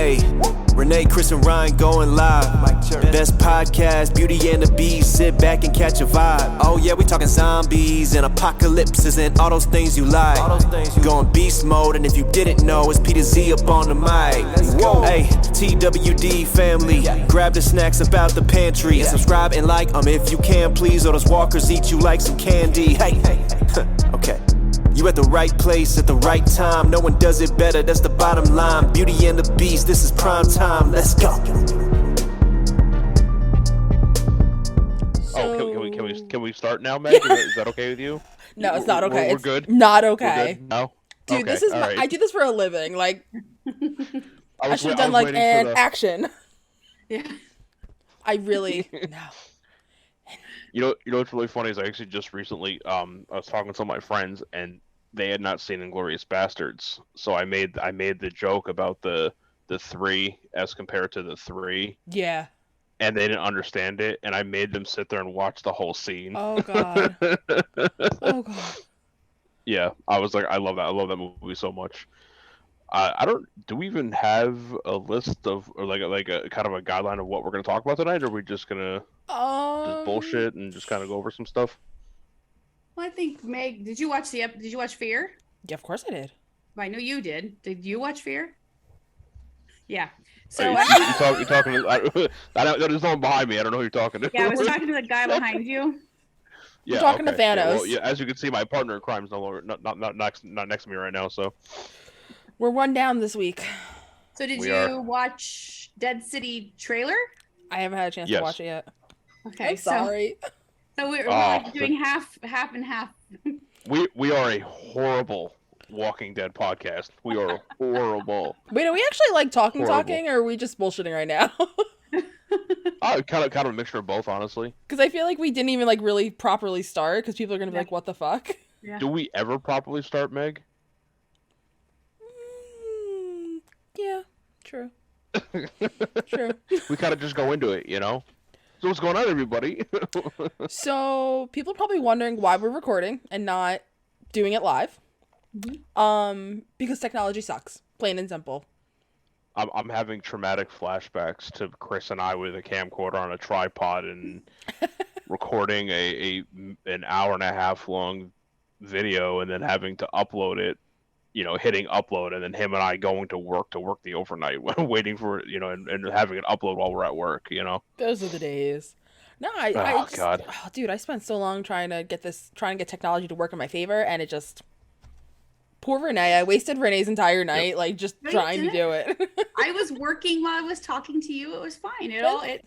Hey, Renee, Chris, and Ryan going live. Best podcast, Beauty and the Beast. Sit back and catch a vibe. Oh yeah, we talking zombies and apocalypses and all those things you like. Going beast mode, and if you didn't know, it's Peter Z up on the mic. Hey, TWD family, grab the snacks about the pantry and subscribe and like if you can, please. Or those walkers eat you like some candy. Hey, okay. You at the right place at the right time. No one does it better, that's the bottom line. Beauty and the Beast, this is prime time. Let's go. Can we start now, Meg? Is that okay with you? No, it's not okay. We're good. Not okay. We're good? No, dude, okay. this is right. I do this for a living. Like, I should have done like an action. Yeah. I really no. You know what's really funny is I actually just recently I was talking to some of my friends and they had not seen Inglourious Bastards, so I made the joke about the 3 as compared to the 3. Yeah. And they didn't understand it, and I made them sit there and watch the whole scene. Oh god. Oh god. Yeah, I was like, I love that. I love that movie so much. I don't. Do we even have a list of, or like a kind of a guideline of what we're gonna talk about tonight? Or are we just gonna just bullshit and just kind of go over some stuff? Well, I think Meg, did you watch Fear? Yeah, of course I did. I know you did. Did you watch Fear? Yeah. So you're talking. There's no one behind me. I don't know who you're talking to. Yeah, I was talking to the guy behind you. Yeah, talking to Thanos. Yeah, well, yeah, as you can see, my partner in crime is no longer not next to me right now. So we're one down this week. So did you watch Dead City trailer? I haven't had a chance to watch it yet. Okay, I'm sorry. So we're doing half and half. We are a horrible Walking Dead podcast. We are horrible. Wait, are we actually like talking, or are we just bullshitting right now? Kind of a mixture of both, honestly. Because I feel like we didn't even like really properly start, because people are gonna be like, "What the fuck?" Yeah. Do we ever properly start, Meg? Yeah, true. True. We kind of just go into it, you know? So what's going on, everybody? So people are probably wondering why we're recording and not doing it live. Mm-hmm. Because technology sucks, plain and simple. I'm having traumatic flashbacks to Chris and I with a camcorder on a tripod and recording an hour and a half long video and then having to upload it, you know, hitting upload, and then him and I going to work the overnight, waiting for it, you know, and having it upload while we're at work, you know. Those are the days. No, God. Oh, dude, I spent so long trying to get technology to work in my favor, and it just. Poor Renee. I wasted Renee's entire night, trying to do it. I was working while I was talking to you. It was fine.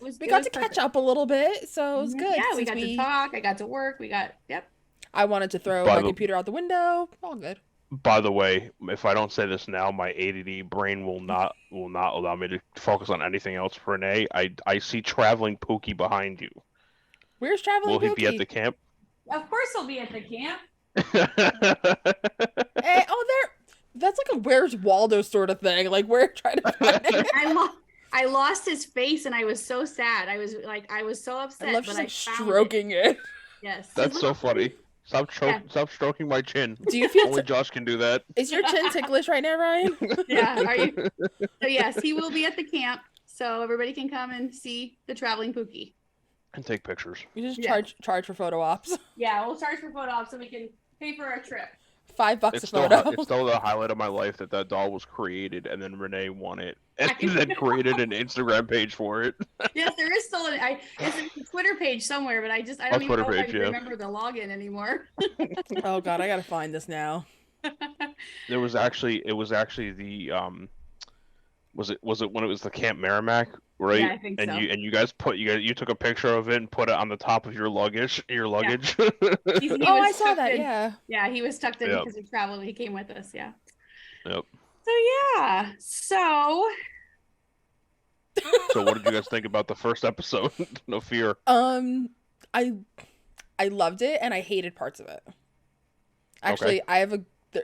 We got to catch up a little bit, so it was good. Yeah, we got to talk. I got to work. I wanted to throw my computer out the window. All good. By the way, if I don't say this now, my ADD brain will not allow me to focus on anything else for Renee. I see Traveling Pookie behind you. Where's Traveling Pookie? Will he be at the camp? Of course he'll be at the camp. Hey, that's like a Where's Waldo sort of thing. Like, we're trying to find it. I lost his face and I was so sad. I was so upset. I love just stroking it. Yes. That's so funny. Stop stroking my chin. Do you feel only Josh can do that? Is your chin ticklish right now, Ryan? Yeah. Are you? So yes, he will be at the camp, so everybody can come and see the Traveling Pookie and take pictures. You just charge for photo ops. Yeah, we'll charge for photo ops so we can pay for our trip. $5 a photo. It's still the highlight of my life that doll was created, and then Renee won it, and then created an Instagram page for it. Yes, there is still it's a Twitter page somewhere, but I don't even know if I remember the login anymore. Oh god, I gotta find this now. It was actually the was it when it was the Camp Merrimack, right? Yeah, I think so. And you guys you took a picture of it and put it on the top of your luggage. Yeah. I saw that. Yeah. Yeah, he was tucked in because he traveled. He came with us. Yeah. Yep. So yeah. So what did you guys think about the first episode? No Fear. I loved it and I hated parts of it. Actually, okay.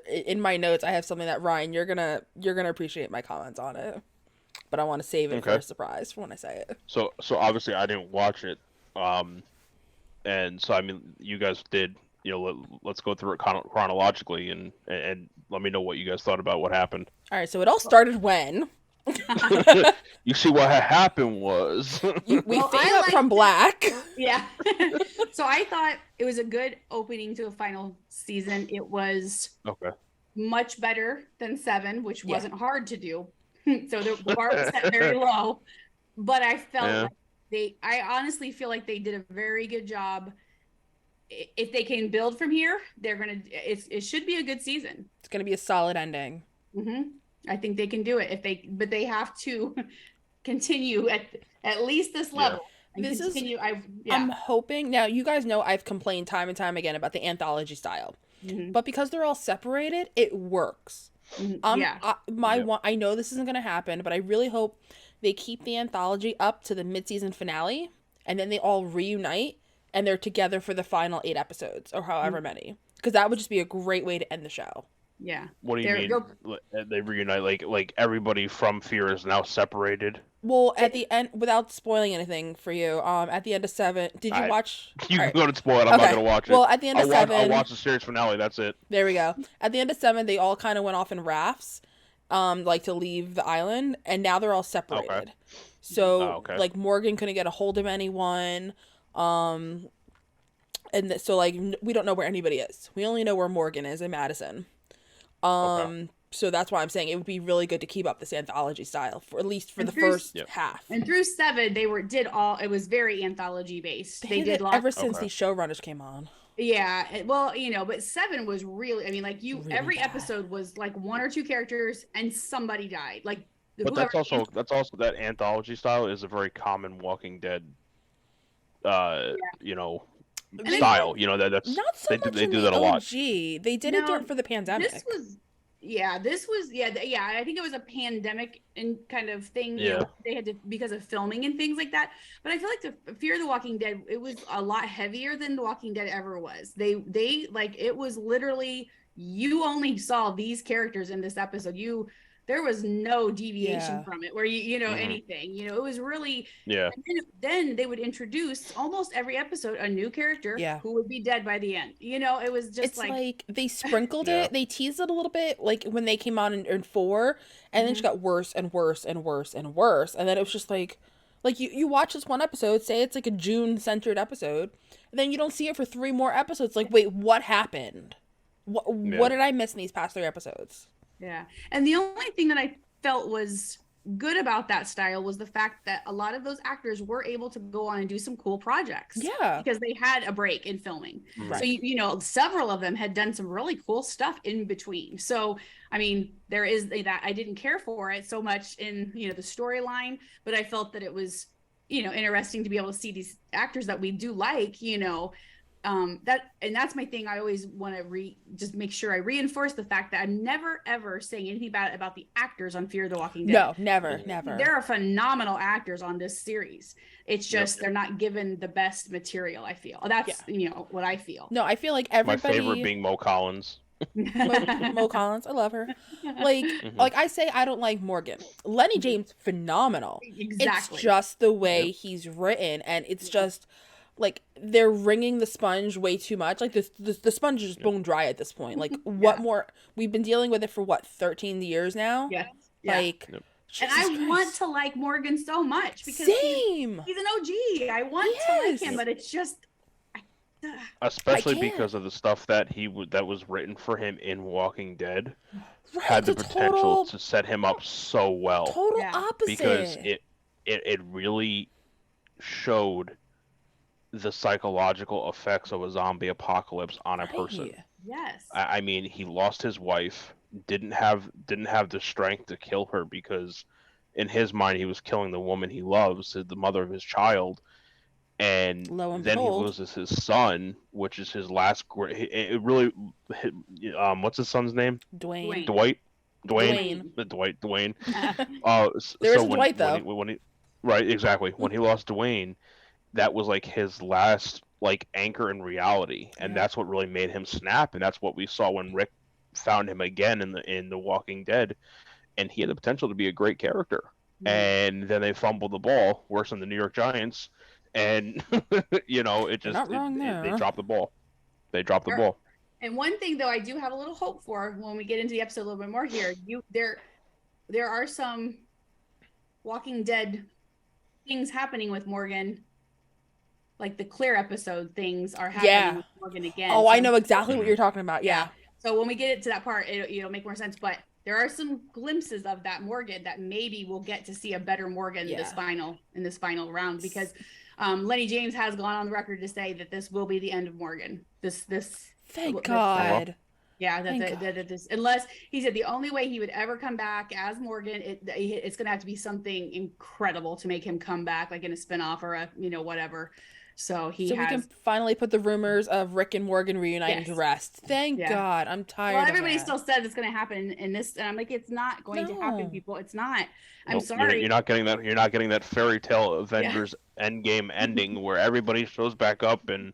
In my notes, I have something that Ryan, you're gonna appreciate my comments on it, but I want to save it for a surprise for when I say it. So obviously I didn't watch it, and so I mean you guys did. You know, let's go through it chronologically and let me know what you guys thought about what happened. All right, so it all started when You see what had happened was We Well, fade I up from black. Yeah. So I thought it was a good opening to a final season. It was okay. much better than 7, which Yeah. wasn't hard to do. So the bar was set very low. But I felt Yeah. like I honestly feel like they did a very good job. If they can build from here, it should be a good season. It's gonna be a solid ending. I think they can do it but they have to continue at least this level. And This is- continue. I'm hoping now. You guys know I've complained time and time again about the anthology style, but because they're all separated, it works. I know this isn't gonna happen, but I really hope they keep the anthology up to the mid-season finale, and then they all reunite and they're together for the final 8 episodes or however many, because that would just be a great way to end the show. Yeah. What do you mean? They reunite like everybody from Fear is now separated. Well, at the end, without spoiling anything for you, at the end of 7, did you watch? You can go to spoil it. I'm not gonna watch it. Well, at the end of 7, I'll watch the series finale. That's it. There we go. At the end of 7, they all kind of went off in rafts, like to leave the island, and now they're all separated. Okay. So, like Morgan couldn't get a hold of anyone, and so like we don't know where anybody is. We only know where Morgan is in Madison. So that's why I'm saying it would be really good to keep up this anthology style for at least for the first half. And through 7, it was very anthology based. They did ever since these showrunners came on. Yeah, well, but 7 was really, I mean, like really every bad. episode was like 1 or 2 characters and somebody died. Like, but that's also that anthology style is a very common Walking Dead, style. That's not so much they in do the that a lot. OG. They did it for the pandemic. This was I think it was a pandemic and kind of thing. Yeah. They had to, because of filming and things like that. But I feel like the Fear the Walking Dead, it was a lot heavier than The Walking Dead ever was. They like, it was literally, you only saw these characters in this episode. There was no deviation from it where anything, it was really, and then they would introduce almost every episode a new character who would be dead by the end. It was just it's like they sprinkled it, they teased it a little bit, like when they came on in 4, and then it just got worse and worse and worse and worse. And then it was just like you watch this one episode, say it's like a June centered episode, and then you don't see it for 3 more episodes. Like, wait, what happened? What did I miss in these past 3 episodes? Yeah. And the only thing that I felt was good about that style was the fact that a lot of those actors were able to go on and do some cool projects. Yeah. Because they had a break in filming. Right. So, several of them had done some really cool stuff in between. So, I mean, there is that. I didn't care for it so much in, the storyline, but I felt that it was, interesting to be able to see these actors that we do like, that's my thing. I always want to just make sure I reinforce the fact that I'm never ever saying anything bad about the actors on Fear the Walking Dead. No, never. There are phenomenal actors on this series. It's just they're not given the best material, I feel. That's what I feel. No, I feel like everybody. My favorite being Mo Collins. Mo Collins, I love her. Like I say, I don't like Morgan. Lenny James, phenomenal. Exactly. It's just the way he's written, and it's just. Like, they're wringing the sponge way too much. Like, the sponge is just bone dry at this point. Like, what more? We've been dealing with it for, 13 years now? Yeah. Like, and I want to like Morgan so much. Because Same! He's an OG. I want to like him, but it's just... Especially because of the stuff that that was written for him in Walking Dead. Had the potential to set him up so well. Total opposite. Because it really showed the psychological effects of a zombie apocalypse on a person. Yes. I mean, he lost his wife, didn't have the strength to kill her because in his mind he was killing the woman he loves, the mother of his child, and then he loses his son, which is his last. It really, what's his son's name? Dwayne. Dwayne. There is Dwight though. When he, right, exactly. When he lost Dwayne, that was like his last anchor in reality, and that's what really made him snap, and that's what we saw when Rick found him again in the Walking Dead, and he had the potential to be a great character. And then they fumbled the ball, worse than the New York Giants, and it just they dropped the ball. They dropped the ball. And one thing though, I do have a little hope for when we get into the episode a little bit more here. There are some Walking Dead things happening with Morgan, like the Clear episode things are happening with Morgan again. Oh, so I know exactly what you're talking about. Yeah. So when we get it to that part, it'll make more sense. But there are some glimpses of that Morgan that maybe we'll get to see a better Morgan in this final round, because Lenny James has gone on the record to say that this will be the end of Morgan. Thank God. Yeah, that this, unless he said the only way he would ever come back as Morgan, it's gonna have to be something incredible to make him come back, like in a spinoff or a whatever. So we can finally put the rumors of Rick and Morgan reuniting to rest. Thank God. I'm tired. Well, everybody still says it's going to happen in this, and I'm like, it's not going to happen, people. It's not. I'm sorry. You're not getting that. You're not getting that fairy tale Avengers Endgame ending where everybody shows back up and.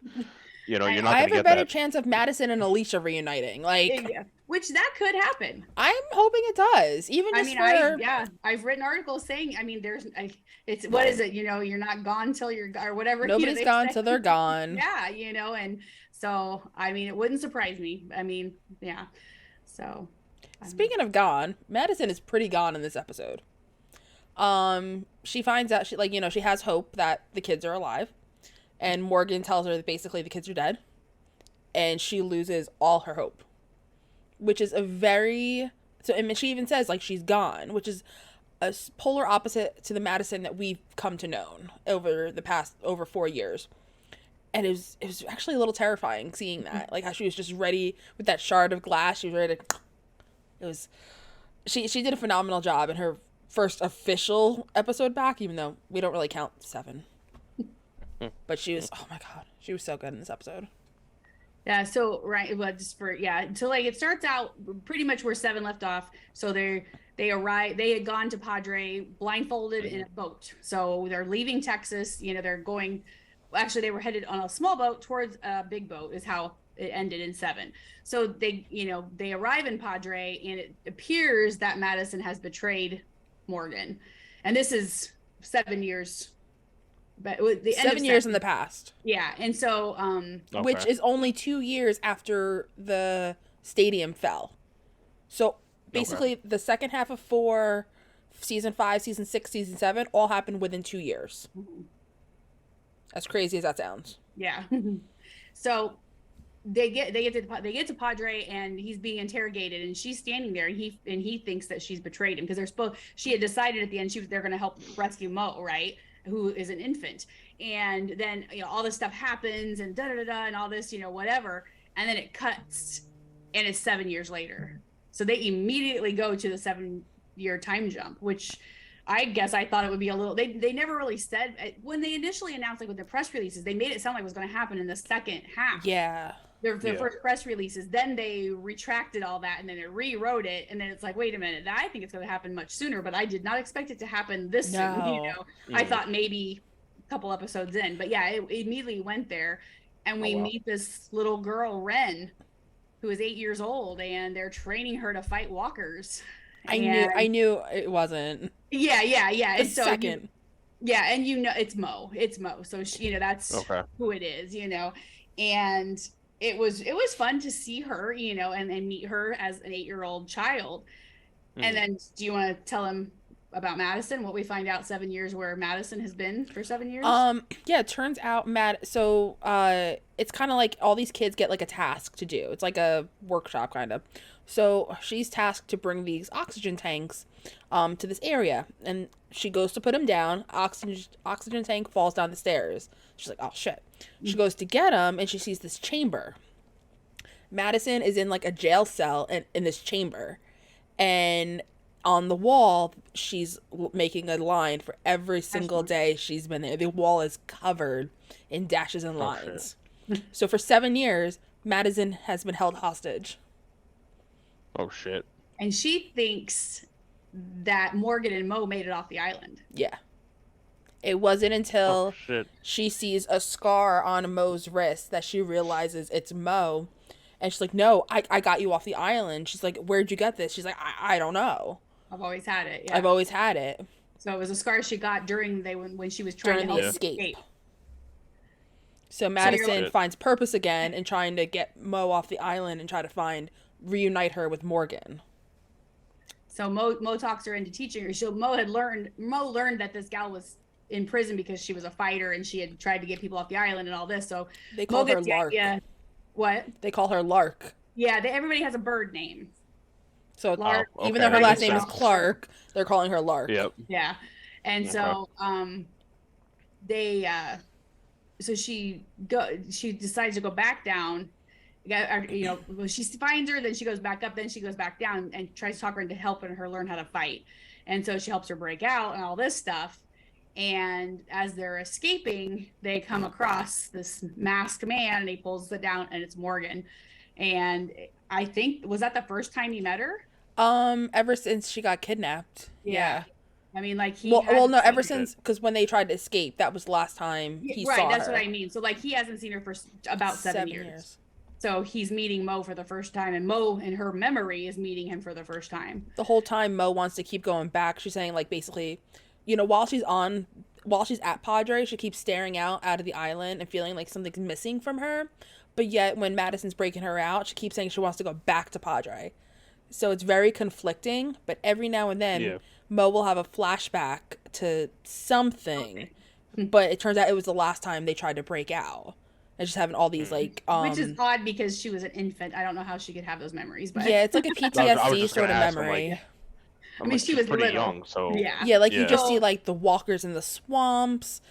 You're not. I have a better chance of Madison and Alicia reuniting, which that could happen. I'm hoping it does. Even just I've written articles saying. I mean, it's what is it? You're not gone till you're or whatever. Nobody's gone till they're gone. Yeah, and so I mean, it wouldn't surprise me. I mean, yeah. So, speaking of gone, Madison is pretty gone in this episode. She finds out she has hope that the kids are alive. And Morgan tells her that basically the kids are dead. And she loses all her hope. Which is and she even says, she's gone. Which is a polar opposite to the Madison that we've come to know over the past, over 4 years. And it was actually a little terrifying seeing that. How she was just ready with that shard of glass. She was ready to... She did a phenomenal job in her first official episode back, even though we don't really count 7. But she was, oh my God, she was so good in this episode. Yeah, so, so it starts out pretty much where 7 left off. So they arrive, they had gone to Padre blindfolded in a boat. So they're leaving Texas, they're going, actually they were headed on a small boat towards a big boat is how it ended in 7. So they arrive in Padre and it appears that Madison has betrayed Morgan. And this is 7 years. But the end 7 years in the past. Yeah, and so which is only 2 years after the stadium fell. So basically, the second half of 4, season 5, season 6, season 7, all happened within 2 years. As crazy as that sounds. Yeah. So they get to Padre and he's being interrogated and she's standing there and he thinks that she's betrayed him because she had decided at the end they're going to help rescue Mo, right? Who is an infant. And then all this stuff happens and and all this whatever, and then it cuts and it's 7 years later. So they immediately go to the 7-year time jump, which I guess I thought it would be a little, they never really said when they initially announced with the press releases, they made it sound like it was going to happen in the second half. The first press releases, then they retracted all that and then they rewrote it, and then it's like, wait a minute, I think it's going to happen much sooner, but I did not expect it to happen this soon. I thought maybe a couple episodes in, but yeah, it immediately went there, and we meet this little girl, Ren, who is 8 years old, and they're training her to fight walkers. I knew it wasn't. Yeah. The second. And it's Mo. So that's who it is. And it was fun to see her, and meet her as an 8-year-old child. And then, do you want to tell him about Madison? What we find out 7 years where Madison has been for 7 years? It turns out it's kind of like all these kids get a task to do. It's like a workshop kind of. So she's tasked to bring these oxygen tanks to this area, and she goes to put them down. Oxygen tank falls down the stairs. She's like, oh shit. She goes to get them, and she sees this chamber. Madison is in a jail cell in this chamber, and on the wall she's making a line for every single day she's been there. The wall is covered in dashes and lines. So for 7 years, Madison has been held hostage. Oh shit. And she thinks that Morgan and Mo made it off the island. Yeah. It wasn't until she sees a scar on Mo's wrist that she realizes it's Mo. And she's like, no, I got you off the island. She's like, where'd you get this? She's like, I don't know. I've always had it. Yeah. I've always had it. So it was a scar she got when she was trying to escape. So Madison finds purpose again in trying to get Mo off the island and try to reunite her with Morgan. So Mo talks her into teaching her. So Mo learned that this gal was in prison because she was a fighter and she had tried to get people off the island and all this. So They call Mo her Lark. What? They call her Lark. Yeah, everybody has a bird name. So Lark, even though her last name is Clark, they're calling her Lark. Yep. Yeah. And so so she decides to go back down. She finds her, then she goes back up, then she goes back down and tries to talk her into helping her learn how to fight. And so she helps her break out and all this stuff. And as they're escaping, they come across this masked man and he pulls it down and it's Morgan. And I think, was that the first time you met her? Ever since she got kidnapped. Yeah. I mean, like no, ever since, because when they tried to escape, that was the last time he saw her. Right, that's what I mean. So like he hasn't seen her for about 7 years. So he's meeting Mo for the first time, and Mo, in her memory, is meeting him for the first time. The whole time, Mo wants to keep going back. She's saying, like, basically, while she's at Padre, she keeps staring out of the island and feeling like something's missing from her. But yet, when Madison's breaking her out, she keeps saying she wants to go back to Padre. So it's very conflicting. But every now and then, Mo will have a flashback to something. Okay. But it turns out it was the last time they tried to break out. And just having all these, like... Which is odd because she was an infant. I don't know how she could have those memories. But yeah, it's like a PTSD sort of memory. I mean, she was pretty little. young, so... Yeah, like you just see, like, the walkers in the swamps.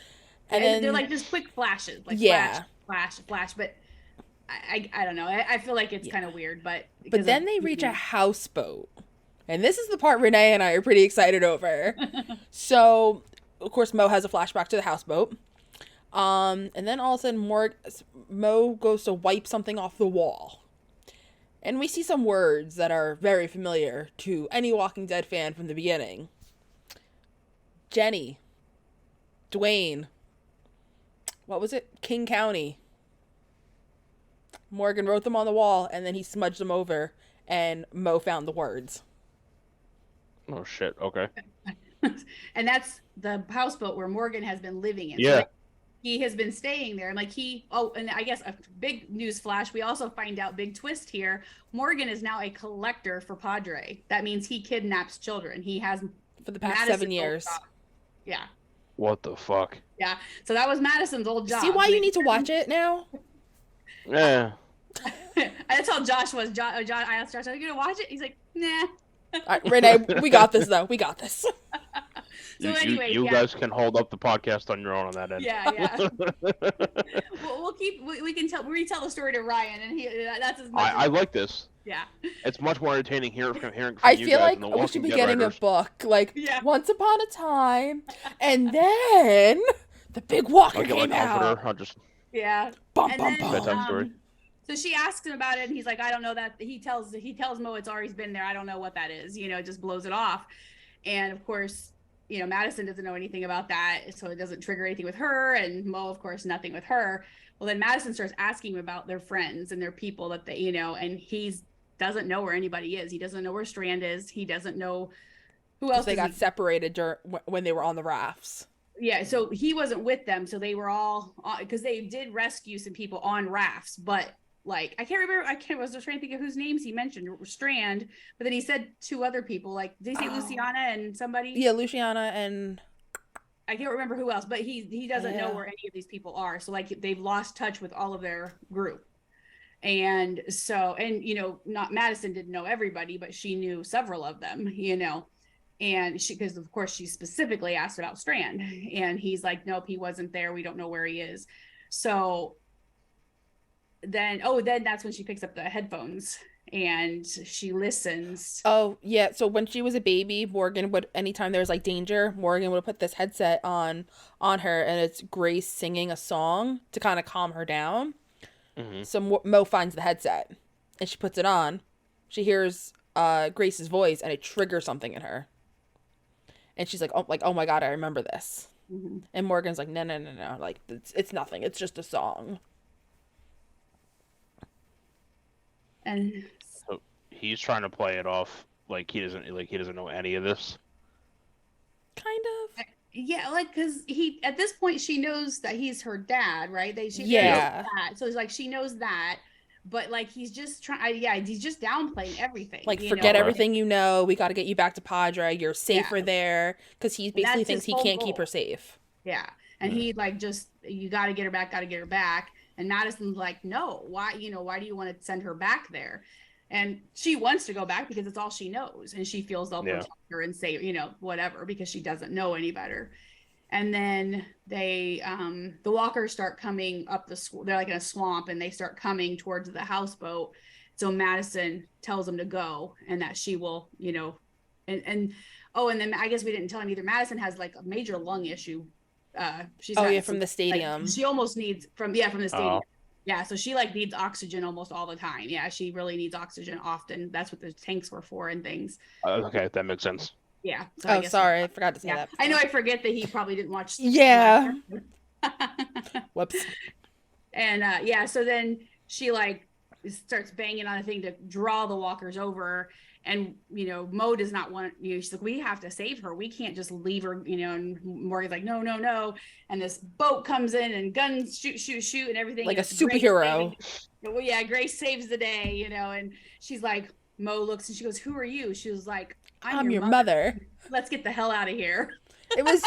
And then... They're, like, just quick flashes. Like, flash. But I don't know. I feel like it's kind of weird, but... But then they reach a houseboat. And this is the part Renee and I are pretty excited over. So, of course, Mo has a flashback to the houseboat. And then all of a sudden Mo goes to wipe something off the wall. And we see some words that are very familiar to any Walking Dead fan from the beginning. Jenny. Dwayne. What was it? King County. Morgan wrote them on the wall and then he smudged them over and Mo found the words. Oh shit, okay. And that's the houseboat where Morgan has been living in. Yeah. So he has been staying there, and like and I guess a big news flash, we also find out, big twist here, Morgan is now a collector for Padre. That means he kidnaps children. He has for the past 7 years. Yeah. What the fuck? Yeah. So that was Madison's old job. See why you need to watch it now? Yeah. That's how Josh was. I asked Josh, are you gonna watch it? He's like, nah. All right, Renee, we got this though. We got this. So anyway, you guys can hold up the podcast on your own on that end. Yeah. We can retell the story to Ryan, and that's as much. I like this. Yeah. It's much more entertaining hearing from I you feel guys like we should be getting writers. a book, like Once Upon a Time, and then the big walker came out. I'll just Bum, and bum, then, bedtime story. So she asks him about it, and he's like, I don't know that. He tells Mo it's always been there. I don't know what that is. Just blows it off. And of course, Madison doesn't know anything about that, so it doesn't trigger anything with her. And Mo, of course, nothing with her. Well, then Madison starts asking him about their friends and their people that they, and he doesn't know where anybody is. He doesn't know where Strand is. He doesn't know who else. They got separated when they were on the rafts. Yeah, so he wasn't with them. So they were all, because they did rescue some people on rafts, but like, I was just trying to think of whose names he mentioned, Strand, but then he said 2 other people, like, did he say Luciana and somebody? Yeah, Luciana and... I can't remember who else, but he doesn't know where any of these people are. So, like, they've lost touch with all of their group. And so, not Madison didn't know everybody, but she knew several of them, and because of course she specifically asked about Strand, and he's like, nope, he wasn't there. We don't know where he is. So then that's when she picks up the headphones and she listens. Oh yeah. So when she was a baby, Morgan would, anytime there was like danger, Morgan would put this headset on her, and it's Grace singing a song to kind of calm her down. Mm-hmm. So Mo finds the headset and she puts it on. She hears Grace's voice and it triggers something in her. And she's like, oh my God, I remember this. Mm-hmm. And Morgan's like, no. Like, it's nothing. It's just a song. And so he's trying to play it off like he doesn't know any of this. Kind of. Yeah, like, because at this point she knows that he's her dad, right? She yeah. knows that. So it's like she knows that, but like he's just trying. Yeah, he's just downplaying everything. Like, you forget know? everything you know. We got to get you back to Padre. You're safer Yeah. there, because he And basically that's thinks his he whole can't keep goal. her safe. Yeah, and he like just you got to get her back, got to get her back. And Madison's like, no, why? You know, why do you want to send her back there? And she wants to go back because it's all she knows, and she feels they'll protect her and say, you know, whatever, because she doesn't know any better. And then they, the walkers start coming up the. They're like in a swamp, and they start coming towards the houseboat. So Madison tells them to go, and that she will, you know, and oh, and then I guess we didn't tell him either. Madison has like a major lung issue. She's got from the stadium. Like, she almost needs from the stadium. Yeah, so she like needs oxygen almost all the time. Yeah, she really needs oxygen often. That's what the tanks were for and things. Okay, that makes sense. Yeah. So sorry, I forgot to say that. I know I forget that he probably didn't watch. Yeah. Whoops. And yeah, so then she like starts banging on a thing to draw the walkers over. And, you know, Mo does not want, you know, she's like, we have to save her. We can't just leave her, you know, and Morgan's like, no, no, no. And this boat comes in and guns shoot and everything. Like and a superhero. Well, yeah, Grace saves the day, you know, and she's like, Mo looks and she goes, who are you? She was like, I'm your mother. Let's get the hell out of here. It was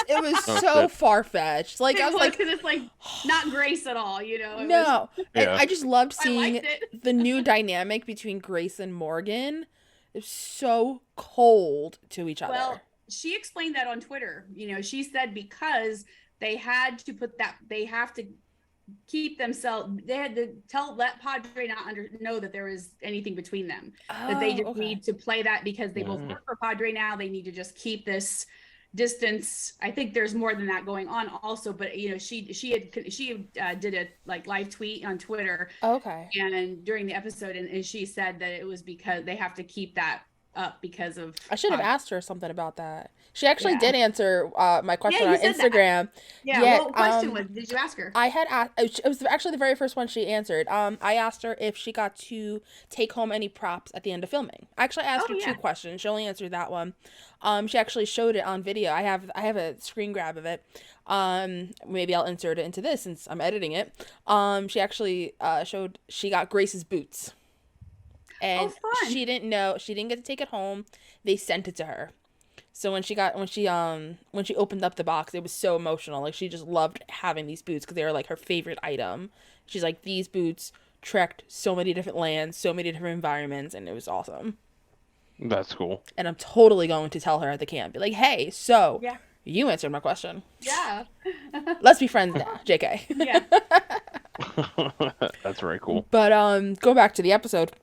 so far-fetched. Like, I was like, because it's like not Grace at all, you know. No. And I just loved seeing it. the new dynamic between Grace and Morgan. It's so cold to each other. Well, she explained that on Twitter. You know, she said because they had to they have to keep themselves, they had to let Padre not know that there is anything between them. That they just need to play that because they both work for Padre now. They need to just keep this distance. I think there's more than that going on also, but you know, she did a like live tweet on Twitter. And during the episode, and she said that it was because they have to keep that up because of. I should have asked her something about that. She actually did answer my question on Instagram. What question did you ask her? I had asked. It was actually the very first one she answered. I asked her if she got to take home any props at the end of filming. I actually asked her two questions. She only answered that one. She actually showed it on video. I have a screen grab of it. Maybe I'll insert it into this since I'm editing it. She actually showed she got Grace's boots. And she didn't know, she didn't get to take it home. They sent it to her. So when she opened up the box, it was so emotional. Like, she just loved having these boots because they were like her favorite item. She's like, these boots trekked so many different lands, so many different environments, and it was awesome. That's cool. And I'm totally going to tell her at the camp, be like, hey, so you answered my question. Yeah. Let's be friends now, JK. Yeah. That's very cool. But go back to the episode.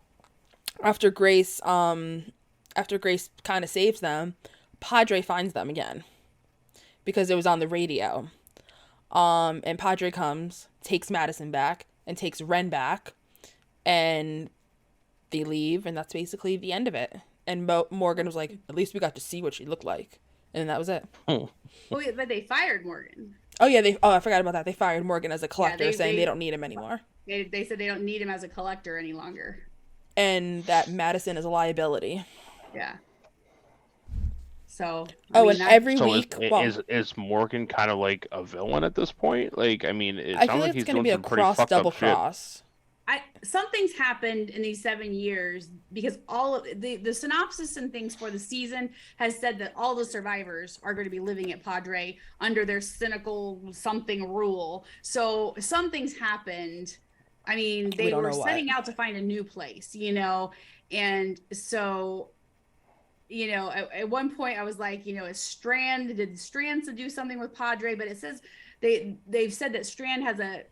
After Grace kind of saves them, Padre finds them again because it was on the radio. And Padre comes, takes Madison back, and takes Ren back, and they leave, and that's basically the end of it. And Morgan was like, at least we got to see what she looked like. And that was it. Oh, yeah, but they fired Morgan. Oh, yeah. I forgot about that. They fired Morgan as a collector, saying they don't need him anymore. They said they don't need him as a collector any longer. And that Madison is a liability. Yeah. So. And every week. Is Morgan kind of like a villain at this point? Like, I mean, it I sounds feel like it's he's going to doing be a some pretty fucked up double shit. cross. Something's happened in these 7 years because all of the synopsis and things for the season has said that all the survivors are going to be living at Padre under their cynical something rule. So something's happened. I mean, they were setting out to find a new place, you know, and so, you know, at one point I was like, you know, did Strand to do something with Padre? But it says they've said that Strand has a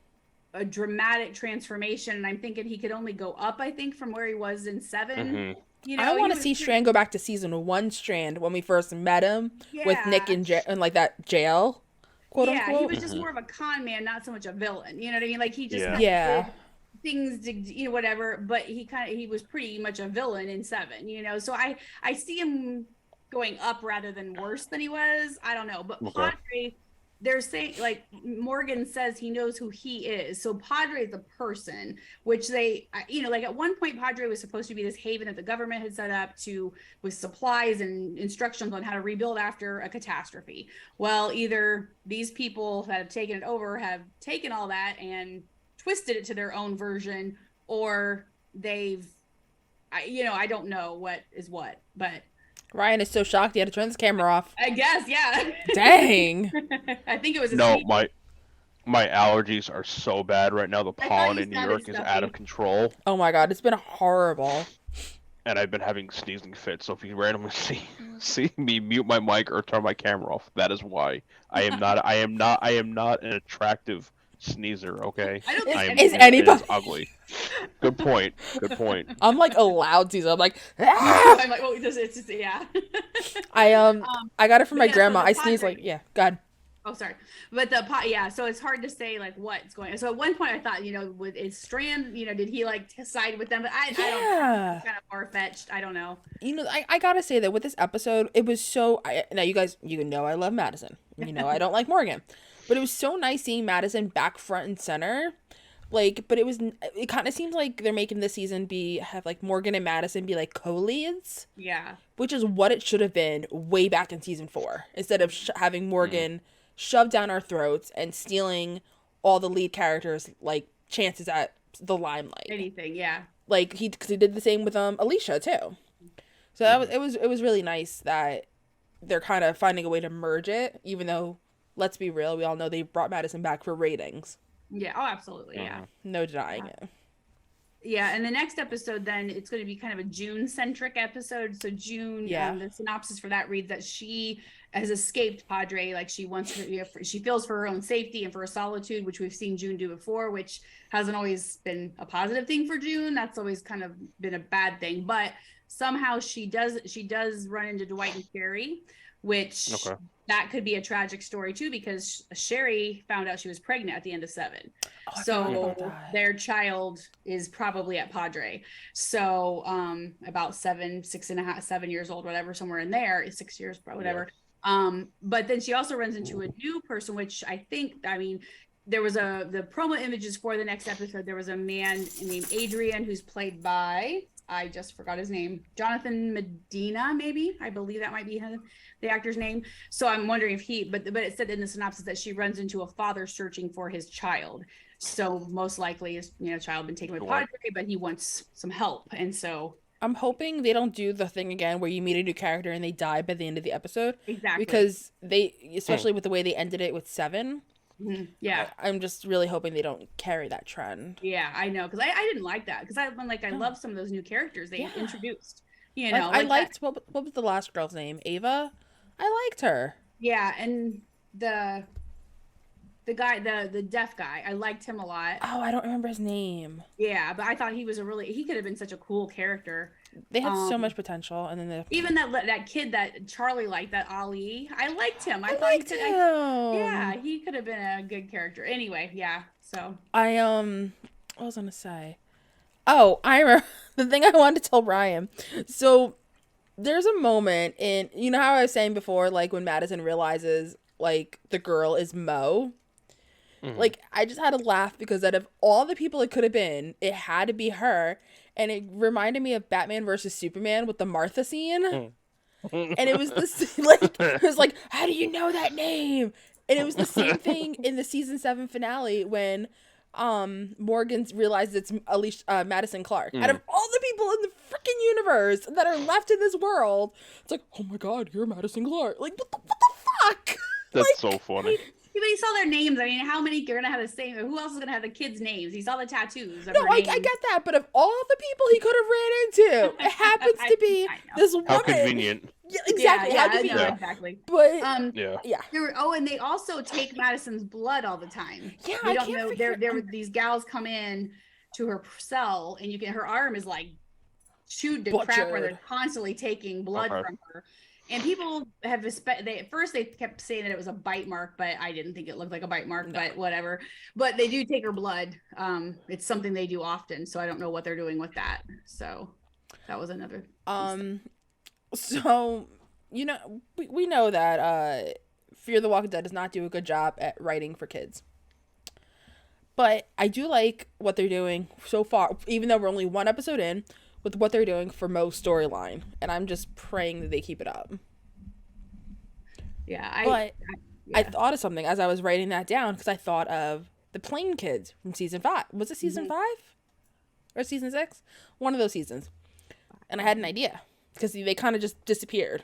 dramatic transformation, and I'm thinking he could only go up, I think, from where he was in 7. Mm-hmm. You know, I want to see Strand go back to season 1 Strand when we first met him with Nick in like that jail, quote unquote. He was just more of a con man, not so much a villain. You know what I mean? Like, he just did things, you know, whatever. But he was pretty much a villain in 7. You know, so I see him going up rather than worse than he was. I don't know, but Padre. They're saying, like, Morgan says he knows who he is. So Padre is a person, which they, you know, like at one point, Padre was supposed to be this haven that the government had set up with supplies and instructions on how to rebuild after a catastrophe. Well, either these people that have taken it over have taken all that and twisted it to their own version, or I don't know what is what, but Ryan is so shocked he had to turn his camera off. I guess, yeah. Dang. I think it was No, my allergies are so bad right now. The I thought pollen you in New sounded York is out stuffy. of control, Oh my god, it's been horrible. and I've been having sneezing fits. So if you randomly see me mute my mic or turn my camera off, that is why. I am not an attractive sneezer. Okay. I don't think I am. Is It anybody- is ugly. Good point. Good point. I'm like a loud Caesar. I'm like, ah! I'm like, well, it's just, yeah. I got it from but my yeah, so grandma. the I sneeze Padre- like, yeah, God. Oh, sorry. But yeah, so it's hard to say like what's going on. So at one point I thought, is Strand, did he like side with them? But I don't know. Yeah. It's kind of far-fetched. I don't know. I gotta say that with this episode, it was so. Now you guys, I love Madison. I don't like Morgan, but it was so nice seeing Madison back front and center. Like, but it kind of seems like they're making this season have like Morgan and Madison be like co-leads, Yeah. which is what it should have been way back in season 4, instead of having Morgan shoved down our throats and stealing all the lead characters like chances at the limelight. Anything, yeah. Like because he did the same with Alicia too. So it was really nice that they're kind of finding a way to merge it, even though, let's be real, we all know they brought Madison back for ratings. Yeah. Oh, absolutely. Yeah. No denying it. Yeah. And the next episode, then it's going to be kind of a June centric episode. So June, the synopsis for that reads that she has escaped Padre. Like she wants she feels for her own safety and for her solitude, which we've seen June do before, which hasn't always been a positive thing for June. That's always kind of been a bad thing. But somehow she does run into Dwight and Sherry, which that could be a tragic story too, because Sherry found out she was pregnant at the end of 7. So their child is probably at Padre. So about 7 years old, whatever, somewhere in there, is 6 years, whatever. Yeah. But then she also runs into a new person, which there was the promo images for the next episode. There was a man named Adrian who's played by, I just forgot his name, Jonathan Medina, maybe. I believe that might be the actor's name. So I'm wondering if but it said in the synopsis that she runs into a father searching for his child. So most likely his child been taken by Padre, but he wants some help. And so I'm hoping they don't do the thing again where you meet a new character and they die by the end of the episode. Exactly. Because especially with the way they ended it with 7. Mm-hmm. Yeah, I'm just really hoping they don't carry that trend. Yeah, I know, because I didn't like that, because I love some of those new characters they introduced. I liked what was the last girl's name? Ava. I liked her. Yeah, and the guy, the deaf guy, I liked him a lot. Oh, I don't remember his name. Yeah, but I thought he could have been such a cool character. They had so much potential, and then even that kid that Charlie liked, that Ali, I liked him. I liked him. Yeah, he could have been a good character. Anyway, yeah. So what was I gonna say? Oh, I remember the thing I wanted to tell Ryan. So there's a moment in, how I was saying before, like when Madison realizes like the girl is Mo. Like I just had to laugh because out of all the people it could have been, it had to be her. And it reminded me of Batman versus Superman with the Martha scene. And it was it was like, how do you know that name? And it was the same thing in the season 7 finale when Morgan realizes it's Madison Clark. Out of all the people in the freaking universe that are left in this world, it's like, oh my God, you're Madison Clark. Like, what the fuck? That's so funny. But he saw their names. I mean, how many are gonna have the same? Who else is gonna have the kids' names? He saw the tattoos. No, I get that, but of all the people he could have ran into, it happens to be this woman. How convenient. Yeah, exactly. Yeah, how convenient. no, exactly. But yeah. And they also take Madison's blood all the time. Yeah, I don't know. There were these gals come in to her cell, and her arm is like chewed to crap, where they're constantly taking blood from her. And people have at first they kept saying that it was a bite mark, but I didn't think it looked like a bite mark, but whatever. But they do take her blood. It's something they do often, so I don't know what they're doing with that. So that was another. So we know that Fear the Walking Dead does not do a good job at writing for kids. But I do like what they're doing so far, even though we're only 1 episode in, with what they're doing for Mo's storyline, and I'm just praying that they keep it up. Yeah, I thought of something as I was writing that down, because I thought of the Plain Kids from season 5. Was it season 5? or season 6, one of those seasons, and I had an idea because they kind of just disappeared.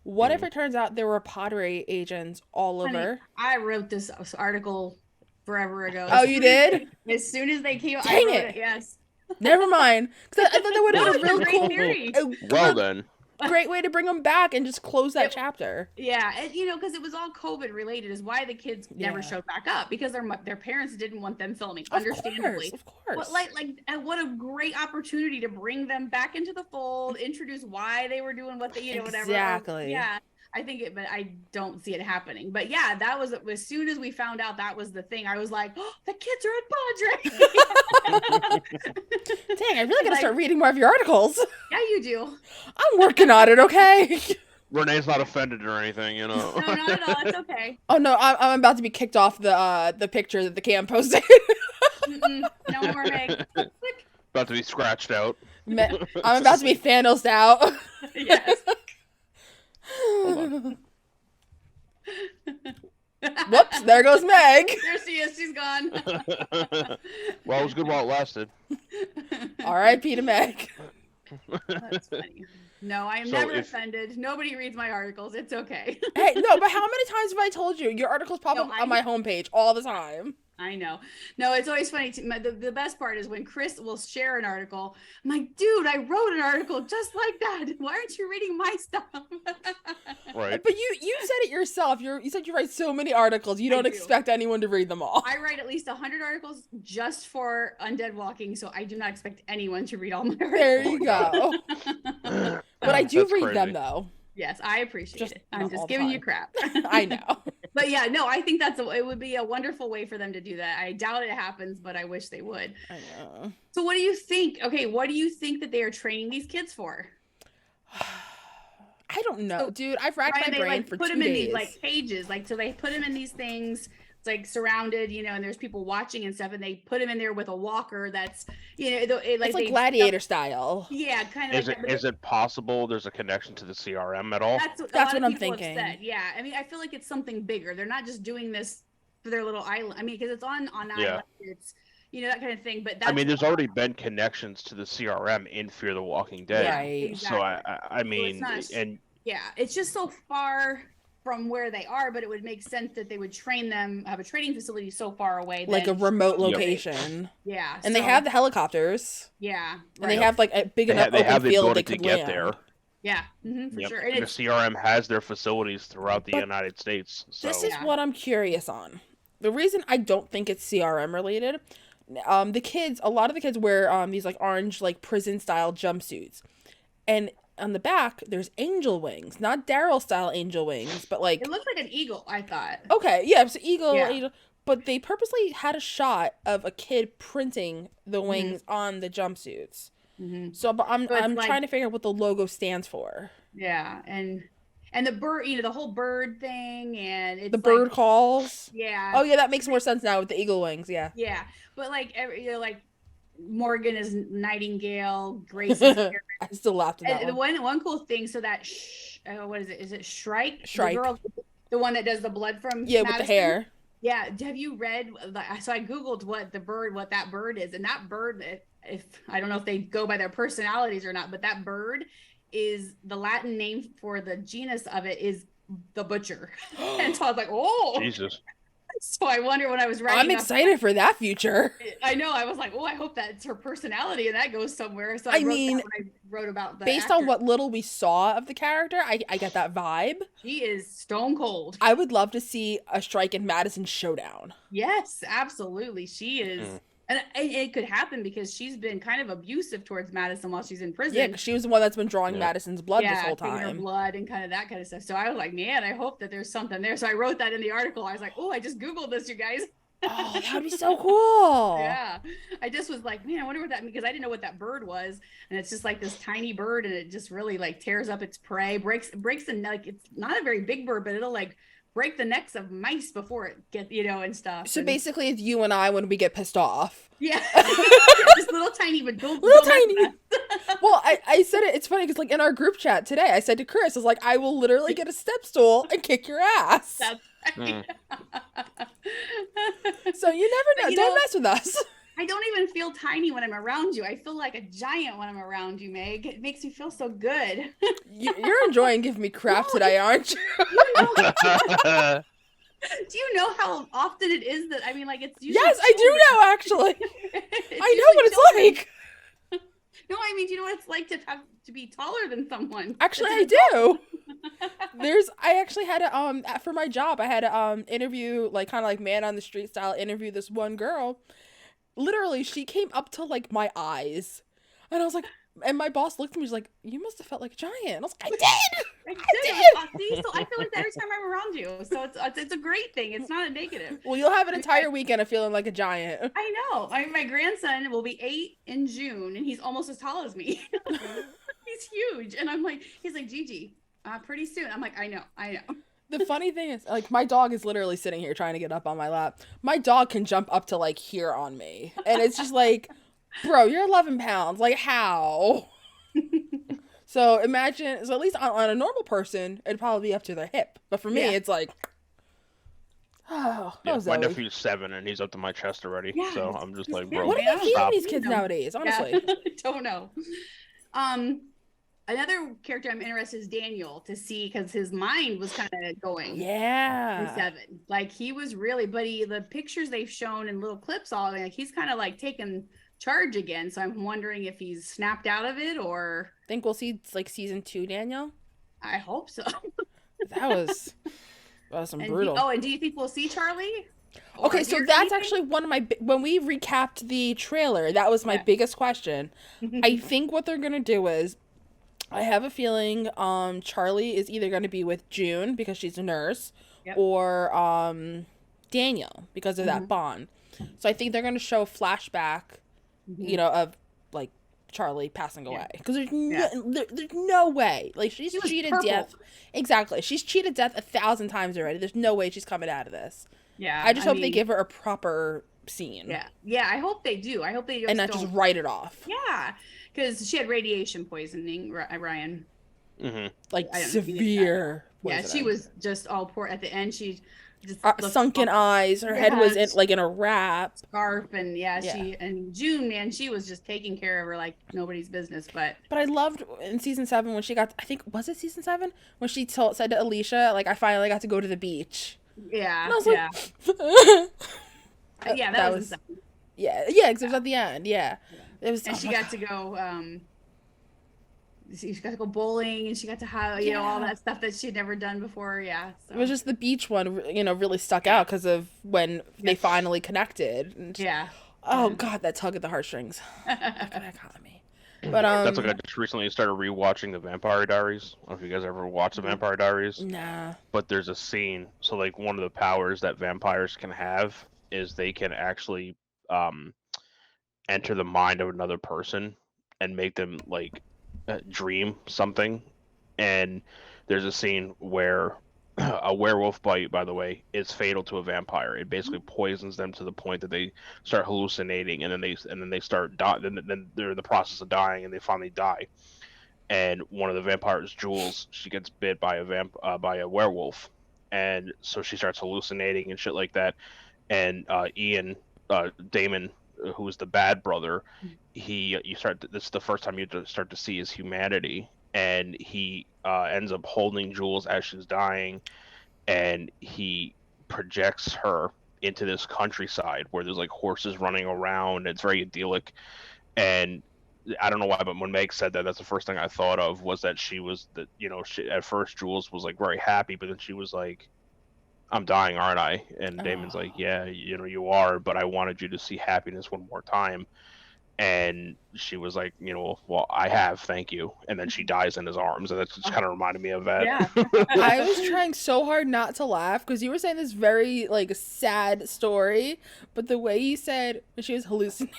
What if it turns out there were pottery agents all over? I wrote this article forever ago. Oh, you did? As soon as they came, Dang I wrote it. it. Yes. Never mind. Because I thought that would have been a No, real it's a cool, great theory. Well then. great way to bring them back and just close that chapter. Yeah, and because it was all COVID related, is why the kids never showed back up, because their parents didn't want them filming. Understandably, of course. But and what a great opportunity to bring them back into the fold, introduce why they were doing what they, whatever. Exactly. Yeah, I think it, but I don't see it happening. But yeah, that was as soon as we found out that was the thing, I was like, oh, the kids are in Padre. Dang, I really gotta start reading more of your articles. Yeah, you do. I'm working on it, okay? Renee's not offended or anything, No, not at all. It's okay. Oh no, I'm about to be kicked off the picture that the cam posted. No more Meg. About to be scratched out. I'm about to be Thanos out. Yes. Whoops, there goes Meg. There she is. She's gone. Well, it was good while it lasted. R.I.P. to Meg. That's funny. No, I am never offended. Nobody reads my articles. It's okay. Hey, no, but how many times have I told you your articles pop up on my homepage all the time? I know. No, it's always funny. The best part is when Chris will share an article. I'm like, dude, I wrote an article just like that. Why aren't you reading my stuff? Right. But you said it yourself. You said you write so many articles. You don't expect anyone to read them all. I write at least 100 articles just for Undead Walking, so I do not expect anyone to read all my articles. There you go. But I do read crazy. them, though. Yes, I appreciate it. I'm not just all the giving you time. crap. I know. But yeah, no, I think it would be a wonderful way for them to do that. I doubt it happens, but I wish they would. I know. So what do you think? Okay, what do you think that they are training these kids for? I don't know, dude. I've racked my brain for 2 days. Put them in these cages, so they put them in these things. It's surrounded, and there's people watching and stuff, and they put him in there with a walker that's, it's like gladiator style. Yeah, kind of. Is it possible there's a connection to the CRM at all? That's what I'm thinking. Yeah, I mean, I feel like it's something bigger. They're not just doing this for their little island. I mean, because it's on island, it's that kind of thing. But that's, there's already been connections to the CRM in Fear the Walking Dead. Right. Exactly. So I mean, it's just so far from where they are, but it would make sense that they would have a training facility so far away, like a remote location. Yeah, and they have the helicopters. Yeah, and they have a big enough open field they could get there. Yeah, for sure. And the CRM has their facilities throughout the United States. So. This is what I'm curious on. The reason I don't think it's CRM related, a lot of the kids wear these orange prison style jumpsuits, and on the back there's angel wings, not Daryl style angel wings, but it looks like an eagle, I thought. Okay, yeah, it's angel, but they purposely had a shot of a kid printing the wings on the jumpsuits. So but I'm trying to figure out what the logo stands for. Yeah, and the bird, the whole bird thing, and it's the bird calls. Yeah. Oh yeah, that makes more sense now with the eagle wings. Yeah. Yeah, but Morgan is Nightingale, Grace is Karen. I still laughed at that. And one cool thing, so that what is it? Is it Shrike? Shrike. The girl, the one that does the blood from Madison? Madison? With the hair. Yeah. Have you read? So I googled what that bird is, and that bird, if I don't know if they go by their personalities or not, but that bird is the Latin name for the genus of it is the butcher. And so I was like, oh, Jesus. So I wonder when I was writing. I'm excited for that future. I know. I was like, oh, I hope that's her personality and that goes somewhere. So I wrote about the based actor. on what little we saw of the character, I get that vibe. She is stone cold. I would love to see a Strike and Madison showdown. Yes, absolutely. She is. And it could happen because she's been kind of abusive towards Madison while she's in prison. Yeah, because she was the one that's been drawing Madison's blood this whole time. Her blood and kind of that kind of stuff. So I was like, man, I hope that there's something there. So I wrote that in the article. I was like, oh, I just Googled this, you guys. Oh, that would be so cool. Yeah. I just was like, man, I wonder what that means, because I didn't know what that bird was. And it's just this tiny bird, and it just really tears up its prey, breaks the it's not a very big bird, but it'll break the necks of mice before it gets, and stuff. So basically it's you and I when we get pissed off. Yeah. Just little tiny, but don't tiny. Well, I said it. It's funny because in our group chat today, I said to Chris, I was like, I will literally get a step stool and kick your ass. That's right. So you never know. Don't mess with us. I don't even feel tiny when I'm around you. I feel like a giant when I'm around you, Meg. It makes me feel so good. You're enjoying giving me crap today, aren't you? Do you know how often it is that, I mean, like, it's usually Yes, I do know, actually. It's I know what it's usually like. No, I mean, do you know what it's like to be taller than someone? Actually, I do. I actually had to, for my job, I had to, interview, like, kind of like man on the street style, interview this one girl. Literally, she came up to, like, my eyes. And I was like, and my boss looked at me, she's like, you must have felt like a giant. And I was like, I did! I did! See, so I feel like that every time I'm around you. So it's a great thing. It's not a negative. Well, you'll have an entire weekend of feeling like a giant. I know. My grandson will be 8 in June, and he's almost as tall as me. He's huge. And I'm like, he's like, Gigi, pretty soon. I'm like, I know. The funny thing is, like, my dog is literally sitting here trying to get up on my lap. My dog can jump up to, like, here on me. And it's just like, bro, you're 11 pounds. Like, how? So imagine, so at least on a normal person, it'd probably be up to their hip. But for me, it's like, oh, yeah, Zoe. my nephew's 7 and he's up to my chest already. Yeah, so I'm just like, bro, What are they feeding stop. these kids nowadays, honestly? Yeah. Don't know. Another character I'm interested is Daniel, to see, because his mind was kind of going. Yeah. In 7. Like, he was really, but the pictures they've shown in little clips, all like, he's kind of like taking charge again. So I'm wondering if he's snapped out of it, or Think we'll see, like, season 2, Daniel? I hope so. That was some brutal. And do you think we'll see Charlie? Okay, so that's actually one of my, when we recapped the trailer, that was my biggest question. I think what they're going to do is, I have a feeling Charlie is either going to be with June because she's a nurse, or Daniel because of that bond. So I think they're going to show a flashback, you know, of, like, Charlie passing away. Because there's no way. Like, she's cheated death. Exactly. She's cheated death 1,000 times already. There's no way she's coming out of this. Yeah. I just hope they give her a proper scene. Yeah. Yeah, I hope they do. I hope they and not just write it off. Yeah. Because she had radiation poisoning, Ryan. Mm-hmm. Like, severe poisoning. Yeah, she was just all poor. At the end, she just sunken eyes. Her head was in a wrap. Scarf, and she and June, man, she was just taking care of her like nobody's business. But I loved in season 7 when she got, I think, was it season 7? When she said to Alicia, like, I finally got to go to the beach. Yeah. And I was like, that was insane. Yeah, because it was at the end. Yeah. It was, and she got to go. She got to go bowling, and she got to have all that stuff that she'd never done before. Yeah, so. It was just the beach one, really stuck out because of when they finally connected. And oh God, that tug at the heartstrings. That got me. But that's like I just recently started rewatching the Vampire Diaries. I don't know if you guys ever watched the Vampire Diaries. Nah. But there's a scene. So like one of the powers that vampires can have is they can actually enter the mind of another person and make them like dream something. And there's a scene where a werewolf bite, by the way, is fatal to a vampire. It basically poisons them to the point that they start hallucinating, and then they start then they're in the process of dying, and they finally die. And one of the vampires, Jules, she gets bit by a werewolf, and so she starts hallucinating and shit like that. And Damon, who's the bad brother, this is the first time you start to see his humanity, and he ends up holding Jules as she's dying, and he projects her into this countryside where there's like horses running around. It's very idyllic, and I don't know why, but when Meg said that, that's the first thing I thought of, was that at first Jules was like very happy, but then she was like, I'm dying, aren't I? And Damon's like, yeah, you are, but I wanted you to see happiness one more time. And she was like, well, I have, thank you. And then she dies in his arms, and that just kind of reminded me of that. Yeah. I was trying so hard not to laugh because you were saying this very like sad story, but the way you said when she was hallucinating,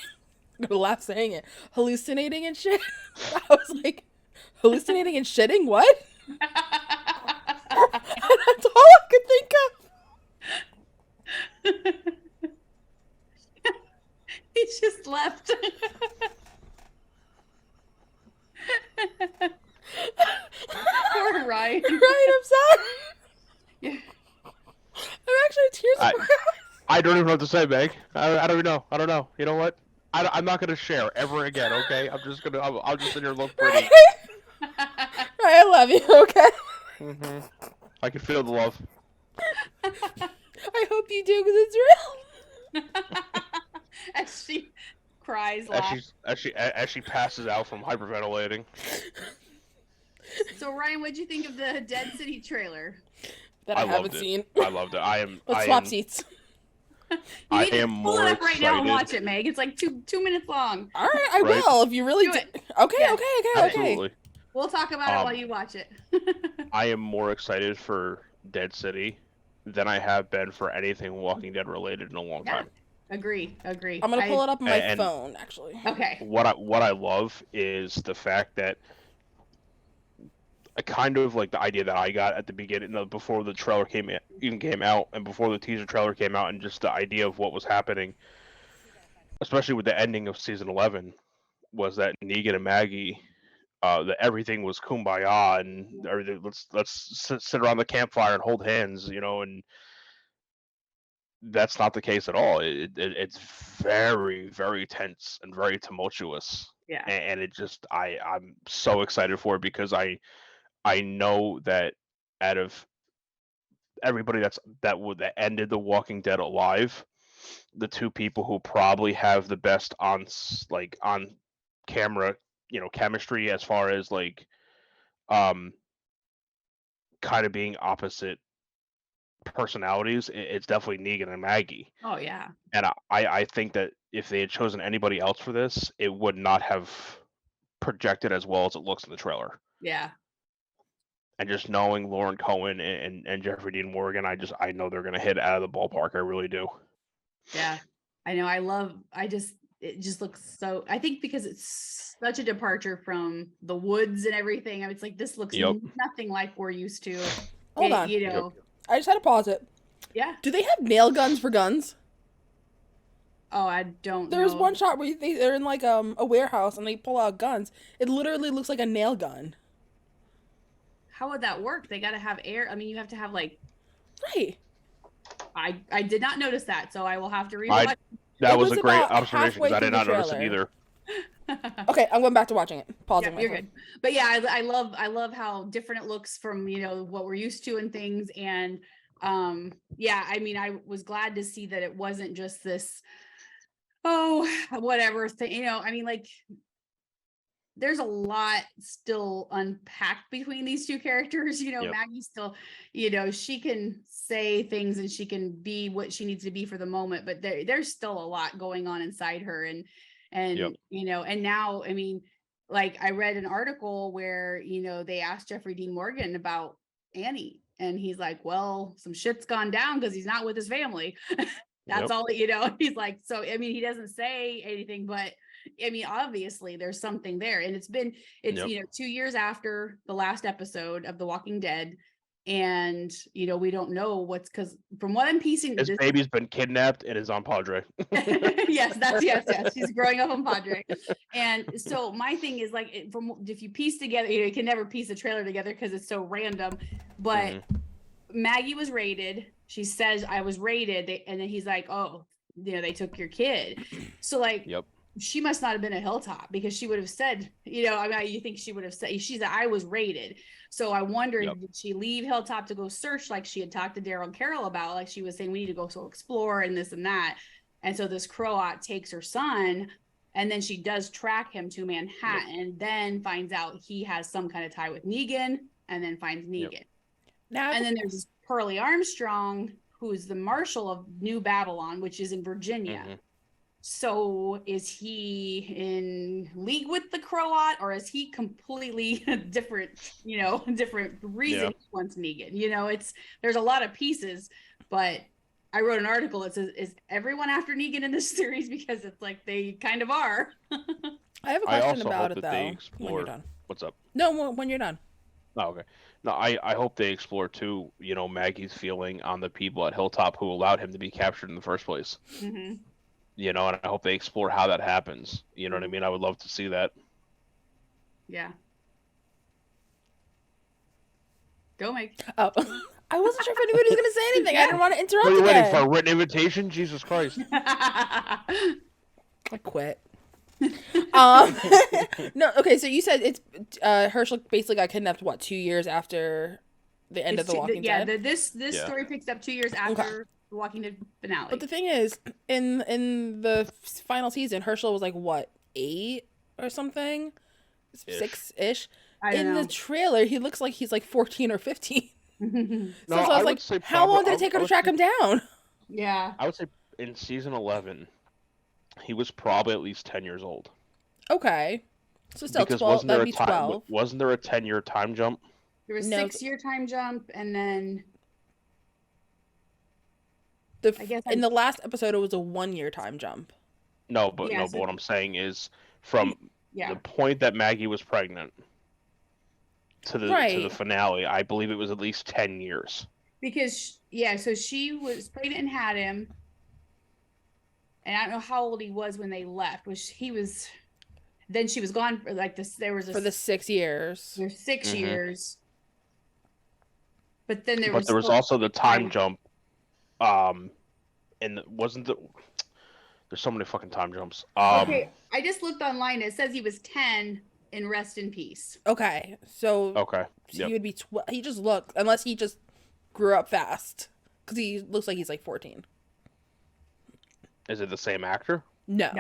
I'm gonna laugh saying it, hallucinating and shit. I was like, hallucinating and shitting? What? That's all I could think of. He just left. Poor Ryan. Right, I'm sorry. Yeah. I'm actually tears in my eyes. I don't even know what to say, Meg. I don't even know. I don't know. You know what? I'm not gonna share ever again. Okay, I'll just sit here and look pretty. I love you. Okay. I can feel the love. I hope you do because it's real. As she cries, As she passes out from hyperventilating. So Ryan, what'd you think of the Dead City trailer? That I haven't seen. I loved it. Let's swap seats. I am more pull it up right now and excited. watch it, Meg. It's like two minutes long. All right, I will. If you really do it. Okay, Yeah. okay. Absolutely. We'll talk about it while you watch it. I am more excited for Dead City than I have been for anything Walking Dead related in a long time. Agree. I'm gonna pull it up on my phone, actually. Okay. What I love is the fact that I kind of like the idea that I got at the beginning, before the trailer came out, and before the teaser trailer came out, and just the idea of what was happening, especially with the ending of season 11, was that Negan and Maggie, that everything was kumbaya and everything. Let's sit around the campfire and hold hands, and that's not the case at all. It's very, very tense and very tumultuous. Yeah. And it just I'm so excited for it because I know that out of everybody that ended The Walking Dead alive, the two people who probably have the best on camera, chemistry as far as kind of being opposite personalities, it's definitely Negan and Maggie. Oh yeah. And I think that if they had chosen anybody else for this, it would not have projected as well as it looks in the trailer. Yeah. And just knowing Lauren Cohen and Jeffrey Dean Morgan, I know they're gonna hit out of the ballpark. I really do. Yeah. I know. It just looks so, I think because it's such a departure from the woods and everything. I mean, it's like, this looks nothing like we're used to. Hold on. I just had to pause it. Yeah. Do they have nail guns for guns? Oh, I don't know. There's one shot where they're in like a warehouse and they pull out guns. It literally looks like a nail gun. How would that work? They got to have air. I mean, you have to have like. Right. I did not notice that, so I will have to rewatch. That was a great observation because I did not notice it either. Okay, I'm going back to watching it. Pausing. Yeah, you're good. But yeah, I love how different it looks from what we're used to and things. And yeah, I mean, I was glad to see that it wasn't just this whatever thing. I mean, like, there's a lot still unpacked between these two characters. Maggie still, she can say things and she can be what she needs to be for the moment, but there's still a lot going on inside her. And and now, I mean, like, I read an article where, they asked Jeffrey Dean Morgan about Annie, and he's like, well, some shit's gone down because he's not with his family. That's all, he's like, so, I mean, he doesn't say anything, but I mean, obviously there's something there. And it's 2 years after the last episode of The Walking Dead. And, we don't know because from what I'm piecing, his baby's been kidnapped and is on Padre. yes. She's growing up on Padre. And so my thing is, like, if you piece together, you can never piece a trailer together because it's so random, but Maggie was raided. She says, I was raided. And then he's like, oh, they took your kid. So, like, she must not have been a Hilltop because she would have said, I mean, you think she would have said, she said, I was raided. So I wondered, did she leave Hilltop to go search like she had talked to Daryl and Carol about? Like, she was saying, we need to go explore and this and that. And so this Croat takes her son, and then she does track him to Manhattan and then finds out he has some kind of tie with Negan, and then finds Negan. And then there's Pearlie Armstrong, who is the marshal of New Babylon, which is in Virginia. So is he in league with the Croat, or is he completely different, different reason he wants Negan? There's a lot of pieces, but I wrote an article that says, is everyone after Negan in this series? Because it's like, they kind of are. I have a question about it, though. When you're done. What's up? No, when you're done. Oh, okay. No, I hope they explore, too, Maggie's feeling on the people at Hilltop who allowed him to be captured in the first place. And I hope they explore how that happens. You know what I mean? I would love to see that. Yeah. Go, Mike. Oh, I wasn't sure if anybody was going to say anything. I didn't want to interrupt. What are you waiting for? A written invitation? Jesus Christ. I quit. No, okay, so you said it's Herschel basically got kidnapped 2 years after the end of The Walking Dead? Yeah, this story picks up 2 years after The Walking Dead finale. But the thing is, in the final season, Herschel was like, what, 8 or something? 6-ish? In the trailer, he looks like he's like 14 or 15. So I was like, how long did it take her to track him down? Yeah. I would say in season 11, he was probably at least 10 years old. Okay. So still, because 12, that'd be 12. Wasn't there a 10-year time jump? There was 6-year time jump, and then... I guess in the last episode, it was a 1-year time jump. But what I'm saying is from the point that Maggie was pregnant to the finale, I believe it was at least 10 years. Because so she was pregnant and had him, and I don't know how old he was when they left. Then she was gone for like this. There was for the 6 years. There's 6 years, but then there was also the time jump. And wasn't the there's so many fucking time jumps. Okay, I just looked online. It says he was 10 in Rest in Peace. Okay, so he would be 12. He just looked, unless he just grew up fast, because he looks like he's like 14. Is it the same actor? No.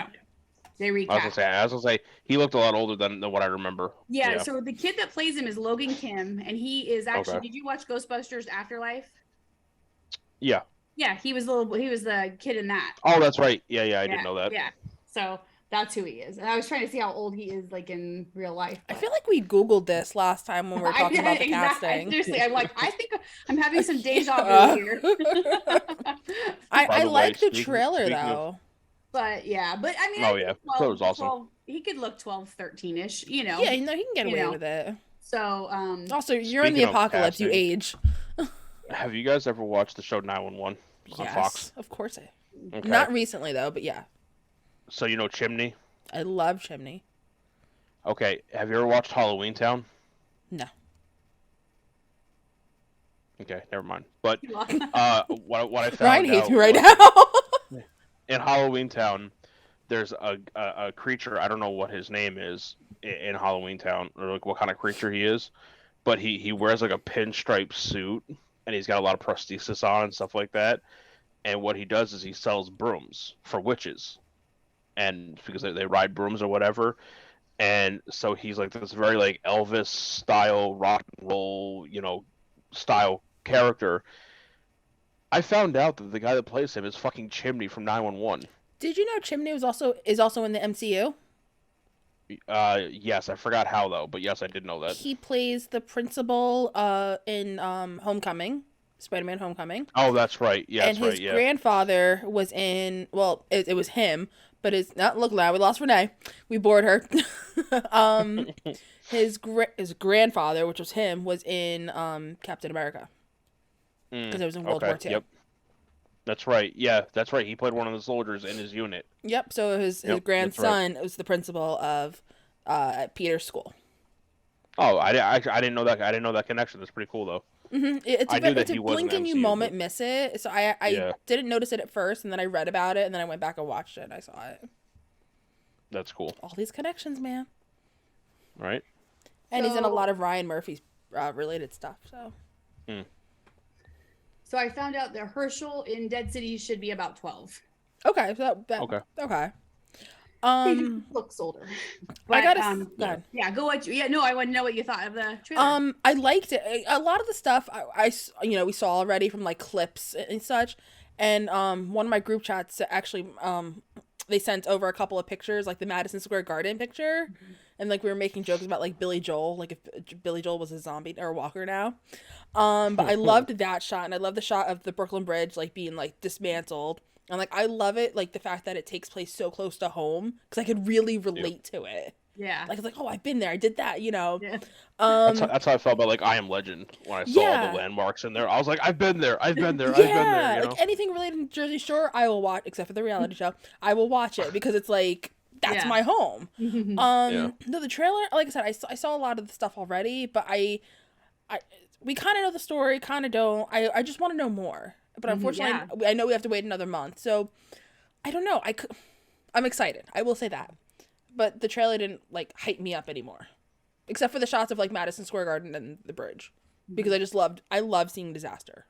They recast. I was gonna say he looked a lot older than what I remember. Yeah, so the kid that plays him is Logan Kim, and he is actually. Did you watch Ghostbusters Afterlife? Yeah. Yeah, he was the kid in that. Oh, that's right. Yeah, I didn't know that. Yeah, so that's who he is. And I was trying to see how old he is, like in real life. I feel like we Googled this last time when we were talking about the casting. Seriously, I'm like, I think I'm having some deja vu here. I like the trailer though. But I mean, that was awesome. 12, he could look 12, 13-ish, you know. Yeah, he can get away with it. So, also, you're in the apocalypse, you age. Have you guys ever watched the show 911 on Fox? Of course Not recently though, but yeah. So you know Chimney? I love Chimney. Okay, have you ever watched Halloween Town? No. Okay, never mind. But what I found Ryan hates out me right now. In Halloween Town, there's a creature. I don't know what his name is in Halloween Town, or like what kind of creature he is, but he wears like a pinstripe suit, and he's got a lot of prosthesis on and stuff like that. And what he does is he sells brooms for witches, and because they ride brooms or whatever. And so he's like this very like Elvis style rock and roll, style character. I found out that the guy that plays him is fucking Chimney from 911. Did you know Chimney is also in the MCU? Yes, I forgot how though, but yes, I did know that. He plays the principal in Homecoming, Spider-Man Homecoming. Oh, that's right. Yeah, and his grandfather was in. Well, it was him, but it's not. Look, now we lost Renee. We bored her. His grandfather, which was him, was in Captain America. Because it was in World War II. Yep. That's right. Yeah, that's right. He played one of the soldiers in his unit. Yep. So his grandson was the principal of at Peter's school. Oh, I didn't know that. I didn't know that connection. That's pretty cool though. Mm-hmm. It's a blink and you moment miss it. So I didn't notice it at first, and then I read about it, and then I went back and watched it, and I saw it. That's cool. All these connections, man. Right. And he's in a lot of Ryan Murphy's related stuff. So. So I found out that Herschel in Dead City should be about 12. Okay, so okay. He looks older. But, I gotta go ahead. Yeah, go watch. Yeah, no, I want to know what you thought of the trailer. I liked it. A lot of the stuff I we saw already from like clips and such, and one of my group chats actually they sent over a couple of pictures, like the Madison Square Garden picture, and like we were making jokes about like Billy Joel, like if Billy Joel was a zombie or a walker now. But I loved that shot, and I love the shot of the Brooklyn Bridge like being like dismantled, and like I love it like the fact that it takes place so close to home because I could really relate to it. Yeah, like it's like, oh, I've been there, I did that, Yeah. That's how I felt about like I Am Legend when I saw all the landmarks in there. I was like, I've been there. I've been there. Like anything related to Jersey Shore, I will watch, except for the reality show. I will watch it because it's like that's my home. No, the trailer, like I said, I saw a lot of the stuff already, but we kind of know the story, kind of don't. I just want to know more, but unfortunately, I know we have to wait another month. So I don't know. I'm excited. I will say that. But the trailer didn't like hype me up anymore. Except for the shots of like Madison Square Garden and the bridge. Because I love seeing disaster.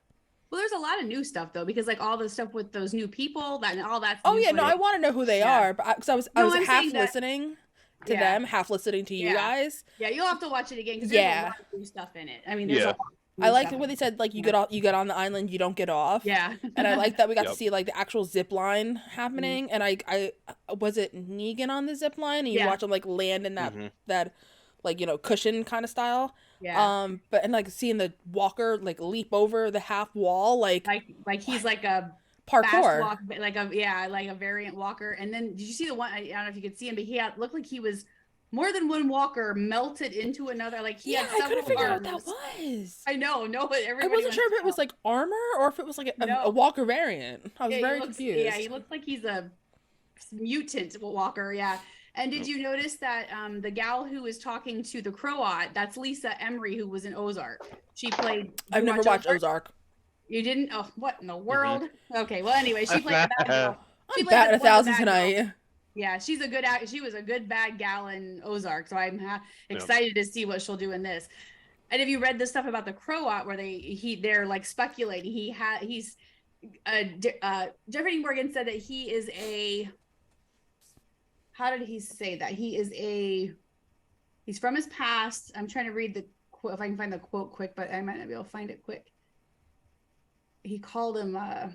Well, there's a lot of new stuff though, because like all the stuff with those new people that and all that. Oh yeah, no, I want to know who they are, but because I was I'm half saying that- listening to them, half listening to you guys. Yeah, you'll have to watch it again because there's a lot of new stuff in it. I mean, there's a lot of new I like stuff what they said, like you get on the island, you don't get off. Yeah. And I like that we got to see like the actual zip line happening. And I was it Negan on the zip line, and you watch him like land in that like, you know, cushion kind of style. Yeah. But and like seeing the walker like leap over the half wall, like he's like a parkour, fast walk, like a variant walker. And then did you see the one? I don't know if you could see him, but looked like he was more than one walker melted into another. Like he had several I couldn't figure arms. out what that was. I know, no, but everybody. I wasn't sure if it was like armor or if it was like a walker variant. I was very confused. Yeah, he looks like he's a mutant walker. Yeah. And did you notice that the gal who was talking to the Croat, that's Lisa Emery, who was in Ozark. She played. I've never watched Ozark. You didn't? Oh, what in the world? Okay, well, anyway, she played the bad girl. I'm batting 1,000 tonight. Yeah, she's a good act. She was a good bad gal in Ozark, so I'm excited to see what she'll do in this. And have you read the stuff about the Croat where they're like speculating Jeffrey Dean Morgan said that he is a. How did he say that? He's from his past. I'm trying to read the quote, if I can find the quote quick, but I might not be able to find it quick. He called him, oh,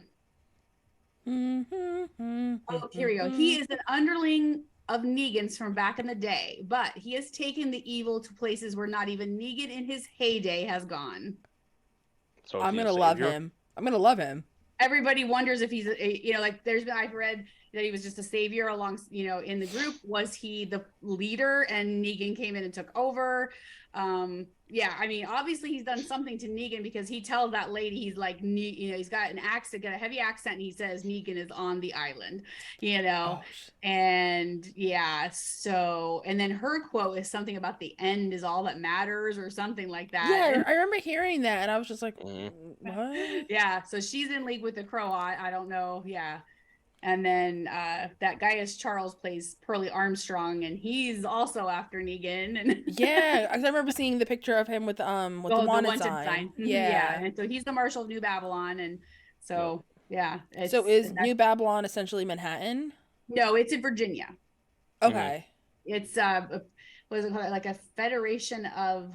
here we go. He is an underling of Negan's from back in the day, but he has taken the evil to places where not even Negan in his heyday has gone. So I'm going to love him. I'm going to love him. Everybody wonders if he's, like I've read that he was just a savior along, in the group. Was he the leader and Negan came in and took over? Yeah, I mean, obviously he's done something to Negan because he tells that lady, he's like, he's got an accent, got a heavy accent, and he says Negan is on the island, and yeah, so, and then her quote is something about the end is all that matters or something like that. Yeah, I remember hearing that, and I was just like, what? Yeah, so she's in league with the Croat. I don't know, yeah. And then that guy is Charles, plays Pearlie Armstrong, and he's also after Negan. And yeah, I remember seeing the picture of him with the wanted sign. Yeah, and so he's the Marshal of New Babylon, and so yeah. So is New Babylon essentially Manhattan? No, it's in Virginia. Okay. It's what is it called? Like a federation of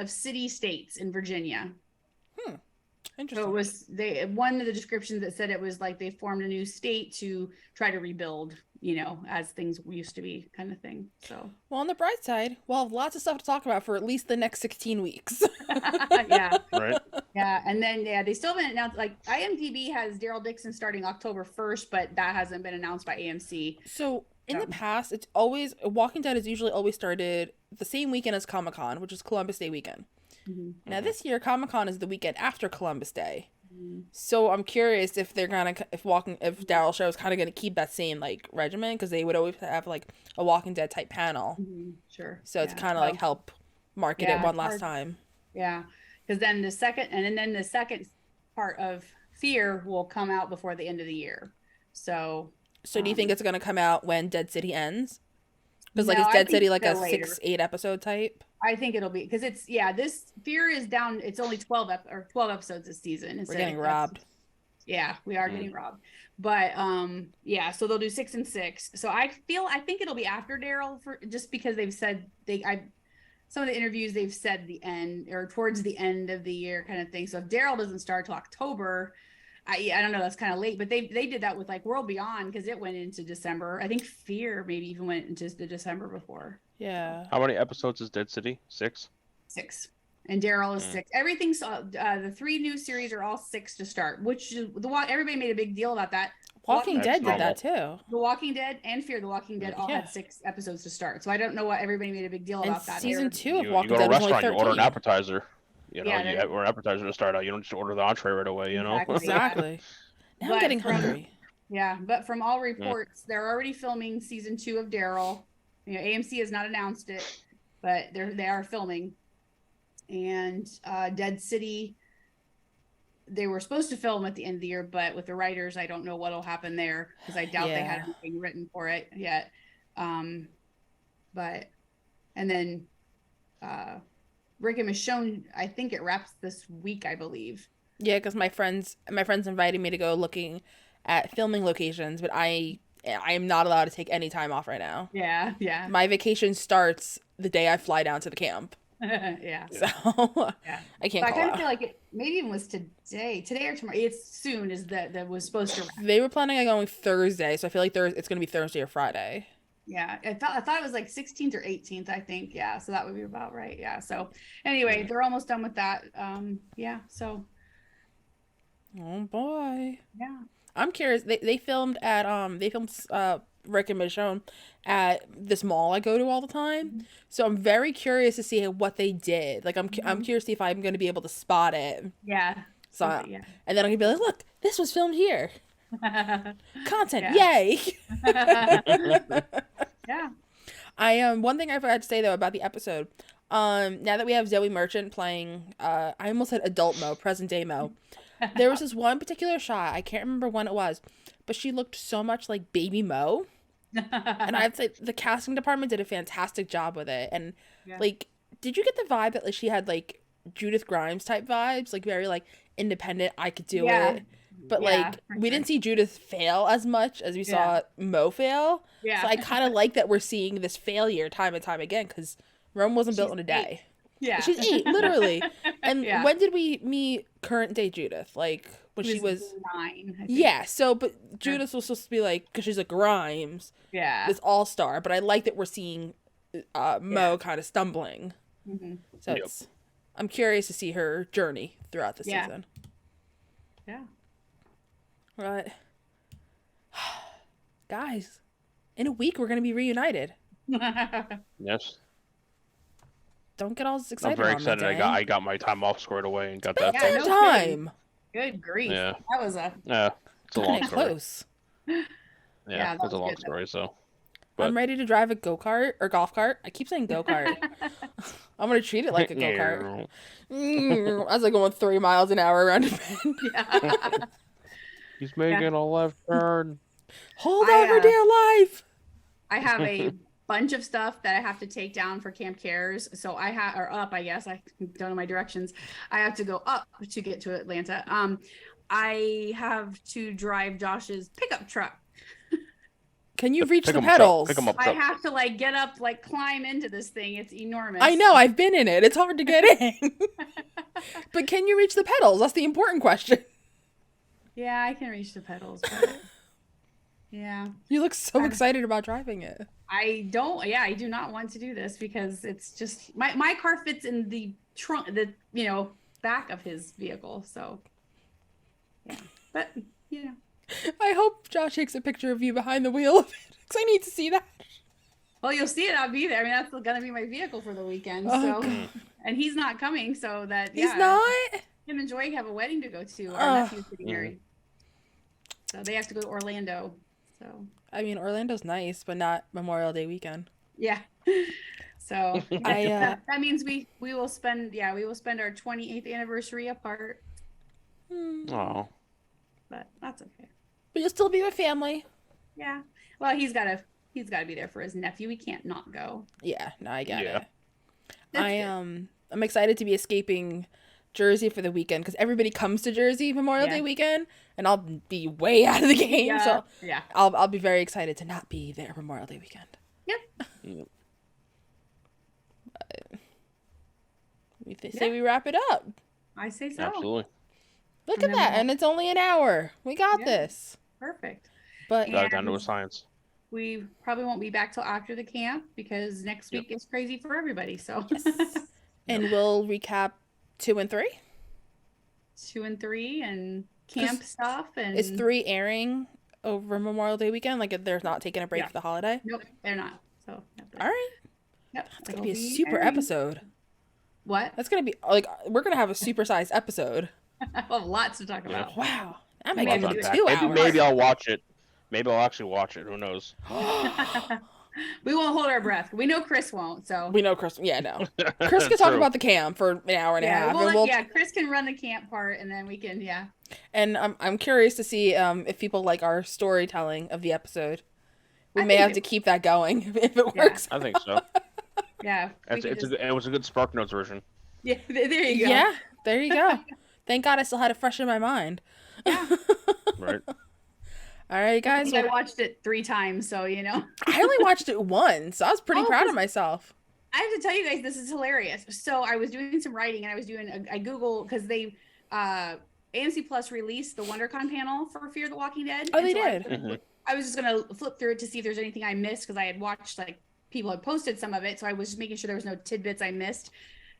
city states in Virginia. Interesting. So it was one of the descriptions that said it was like they formed a new state to try to rebuild, as things used to be, kind of thing. So, well, on the bright side, we'll have lots of stuff to talk about for at least the next 16 weeks. Yeah. Right. Yeah, and then they still haven't announced. Like IMDb has Daryl Dixon starting October 1st, but that hasn't been announced by AMC. So in the past, it's always Walking Dead has usually always started the same weekend as Comic-Con, which is Columbus Day weekend. Mm-hmm. Now this year Comic-Con is the weekend after Columbus Day. Mm-hmm. So I'm curious if they're gonna if Daryl Show is kind of gonna keep that same like regimen, because they would always have like a Walking Dead type panel. Mm-hmm. Sure. So it's kind of like help market it one last time. Yeah, because then the second part of Fear will come out before the end of the year. So do you think it's gonna come out when Dead City ends? Because is Dead City like a 6-8 episode type? I think it'll be, because this Fear is down. It's only 12 episodes this season. We're getting robbed. Yeah, we are getting robbed. But so they'll do 6 and 6. So I think it'll be after Daryl, just because they've said some of the interviews they've said the end or towards the end of the year kind of thing. So if Daryl doesn't start till October, I don't know, that's kind of late, but they did that with like World Beyond, because it went into December. I think Fear maybe even went into the December before. Yeah. How many episodes is Dead City? 6? 6. And Daryl is 6. Everything's the 3 new series are all 6 to start, which is everybody made a big deal about that. Walking Dead did that too. The Walking Dead and Fear the Walking Dead all had 6 episodes to start. So I don't know what everybody made a big deal about that. Season 2 of You Walking go to a Dead was only restaurant, 13. you order an appetizer. You Yeah, order an appetizer to start out. You don't just order the entree right away, Exactly. Now I'm getting hungry. Yeah, but from all reports, they're already filming season 2 of Daryl. AMC has not announced it, but they are filming. And Dead City, they were supposed to film at the end of the year, but with the writers, I don't know what'll happen there because I doubt they had anything written for it yet. But and then Rick and Michonne, I think it wraps this week, I believe. Yeah, because my friends invited me to go looking at filming locations, but I am not allowed to take any time off right now. Yeah. My vacation starts the day I fly down to the camp. Yeah. So yeah. I can't. So I kind out. of feel like it maybe even was today or tomorrow. It's soon is that was supposed to wrap. They were planning on going Thursday, so I feel like it's going to be Thursday or Friday. Yeah, I thought it was like 16th or 18th, I think. Yeah, so that would be about right. Yeah. So anyway, they're almost done with that. Yeah. So. Oh boy. Yeah. I'm curious. They filmed Rick and Michonne at this mall I go to all the time. Mm-hmm. So I'm very curious to see what they did. Like I'm curious to see if I'm going to be able to spot it. Yeah. So and then I'm gonna be like, look, this was filmed here. Content, yay! Yeah. One thing I forgot to say though about the episode. Now that we have Zoe Merchant playing, I almost said adult Mo, present day Mo. There was this one particular shot, I can't remember when it was, but she looked so much like baby Mo. And I'd say the casting department did a fantastic job with it. And like, did you get the vibe that like she had like Judith Grimes type vibes, like very like independent, I could do it. But like we didn't see Judith fail as much as we saw Mo fail. Yeah. So I kind of like that we're seeing this failure time and time again because Rome wasn't built in a day. Yeah. She's 8, literally. And when did we meet current day Judith? Like when she was 9. I think. Yeah. So, but Judith was supposed to be like, because she's like Grimes. Yeah. This all-star. But I like that we're seeing Mo kind of stumbling. Mm-hmm. So I'm curious to see her journey throughout the season. Yeah. Right. Guys, in a week we're going to be reunited. Yes. Don't get all excited. I'm very excited. I got my time off squared away and got that done. Time. Good grief. Yeah. That was it's a long story. Close. Yeah, it's a long story. So. But I'm ready to drive a go-kart or golf cart. I keep saying go-kart. I'm going to treat it like a go-kart. As I go 3 miles an hour around a bend. He's making a left turn. Hold on for dear life. I have a bunch of stuff that I have to take down for Camp Cares. So I have, or up, I guess. I don't know my directions. I have to go up to get to Atlanta. I have to drive Josh's pickup truck. Can you reach the pedals? Pick 'em up. I have to like get up, like climb into this thing. It's enormous. I know. I've been in it. It's hard to get in. But can you reach the pedals? That's the important question. Yeah, I can reach the pedals. But... yeah. You look so excited about driving it. I don't. Yeah, I do not want to do this because it's just my car fits in the trunk, the back of his vehicle. So yeah, but I hope Josh takes a picture of you behind the wheel of it because I need to see that. Well, you'll see it. I'll be there. I mean, that's gonna be my vehicle for the weekend. So, and he's not coming, so that he's not. Him and Joy have a wedding to go to. Our nephew's getting married, so they have to go to Orlando. So I mean, Orlando's nice, but not Memorial Day weekend. Yeah. So that means we will spend our 28th anniversary apart. Oh. But that's okay. But you'll still be with family. Yeah. Well, he's got to be there for his nephew. He can't not go. Yeah. No, I get it. I'm excited to be escaping Jersey for the weekend because everybody comes to Jersey Memorial Day weekend, and I'll be way out of the game. Yeah. So yeah, I'll be very excited to not be there Memorial Day weekend. Yep. But say we wrap it up. I say so. Absolutely. Look at that, and it's only an hour. We got this. Perfect. But got it down to a science. We probably won't be back till after the camp because next week is crazy for everybody. So. Yes. And we'll recap 2 and 3. 2 and 3 and camp stuff. And is 3 airing over Memorial Day weekend? Like they're not taking a break for the holiday? Nope, they're not. So. All right. Yep. It's gonna be a super episode. What? That's gonna be like we're gonna have a supersized episode. Well, lots to talk about. Wow. I might give it 2 hours. Maybe I'll watch it. Maybe I'll actually watch it. Who knows? We won't hold our breath. We know Chris won't. So We know Chris. Yeah, no. Chris can talk True. about the camp for an hour and a half. Well, And we'll, yeah, Chris can run the camp part, and then we can, and I'm curious to see if people like our storytelling of the episode. We I may think have to keep that going if it works. I think so. yeah. we could just- It was a good Spark Notes version. yeah, there you go. Yeah, there you go. Thank God I still had it fresh in my mind. Right. All right, guys. I Well, watched it 3 times, so I only watched it once, so I was pretty Oh, proud 'cause- of myself. I have to tell you guys, this is hilarious. So I was doing some writing, and I was doing I Google because they AMC Plus released the WonderCon panel for Fear the Walking Dead. Oh, and they so did. I was just gonna flip through it to see if there's anything I missed because I had watched like people had posted some of it, so I was just making sure there was no tidbits I missed.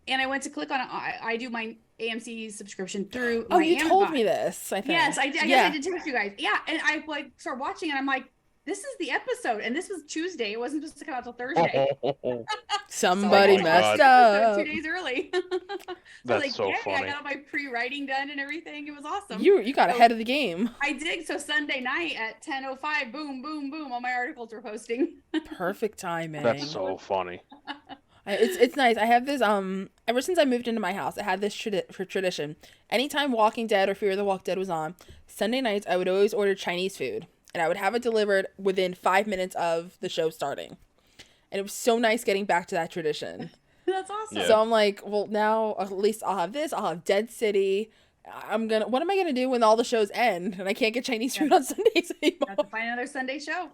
And I went to click on it. I do my AMC subscription through. Oh, my you told Amazon. me this, I think. Yes, I did. I Yeah. guess I did text you guys. Yeah, and I like started watching, and I'm like, this is the episode, and this was Tuesday. It wasn't supposed to come out till Thursday. Somebody Oh my messed God. up. 2 days early. That's so "Yay, funny. I got all my pre-writing done and everything. It was awesome. You got So- ahead of the game. I did. So Sunday night at 10:05, boom, boom, boom, all my articles were posting. Perfect timing. That's so funny. It's nice. I have this ever since I moved into my house, I had this tradition. Anytime Walking Dead or Fear the Walking Dead was on, Sunday nights I would always order Chinese food, and I would have it delivered within 5 minutes of the show starting. And it was so nice getting back to that tradition. That's awesome. Yeah. So I'm like, well, now at least I'll have this. I'll have Dead City. What am I gonna do when all the shows end and I can't get Chinese food on Sundays anymore? Have to find another Sunday show.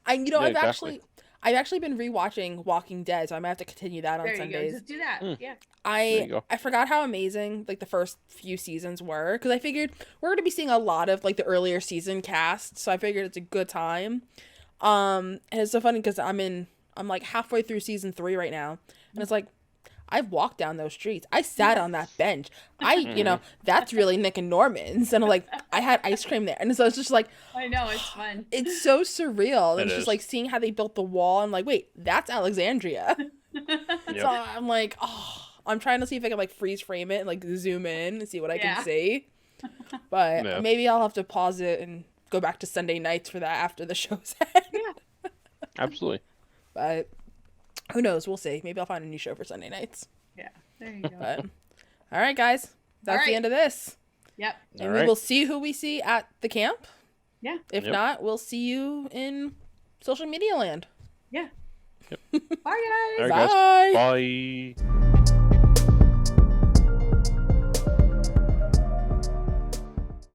Yeah, I've exactly. actually been rewatching Walking Dead, so I might have to continue that on There you go. Sundays. Just do that. Yeah. There you go. I forgot how amazing like the first few seasons were because I figured we're gonna be seeing a lot of like the earlier season cast, so I figured it's a good time. And it's so funny because I'm like halfway through season 3 right now, and it's like I've walked down those streets. I sat on that bench. That's really Nick and Norman's, and I'm like I had ice cream there, and so it's just like I know it's fun. it's so surreal. And It it's just is. like seeing how they built the wall. I'm like, wait, that's Alexandria. Yep. So I'm like, oh, I'm trying to see if I can like freeze frame it and like zoom in and see what I Yeah. can see. But Yeah. maybe I'll have to pause it and go back to Sunday nights for that after the show's end. Yeah. Absolutely. But who knows? We'll see. Maybe I'll find a new show for Sunday nights. Yeah. There you go. But all right, guys, that's the right. end of this. Yep. And All we right. will see who we see at the camp. Yeah. If Yep. not, we'll see you in social media land. Yeah. Yep. Bye, guys. All right, guys. Bye. Bye.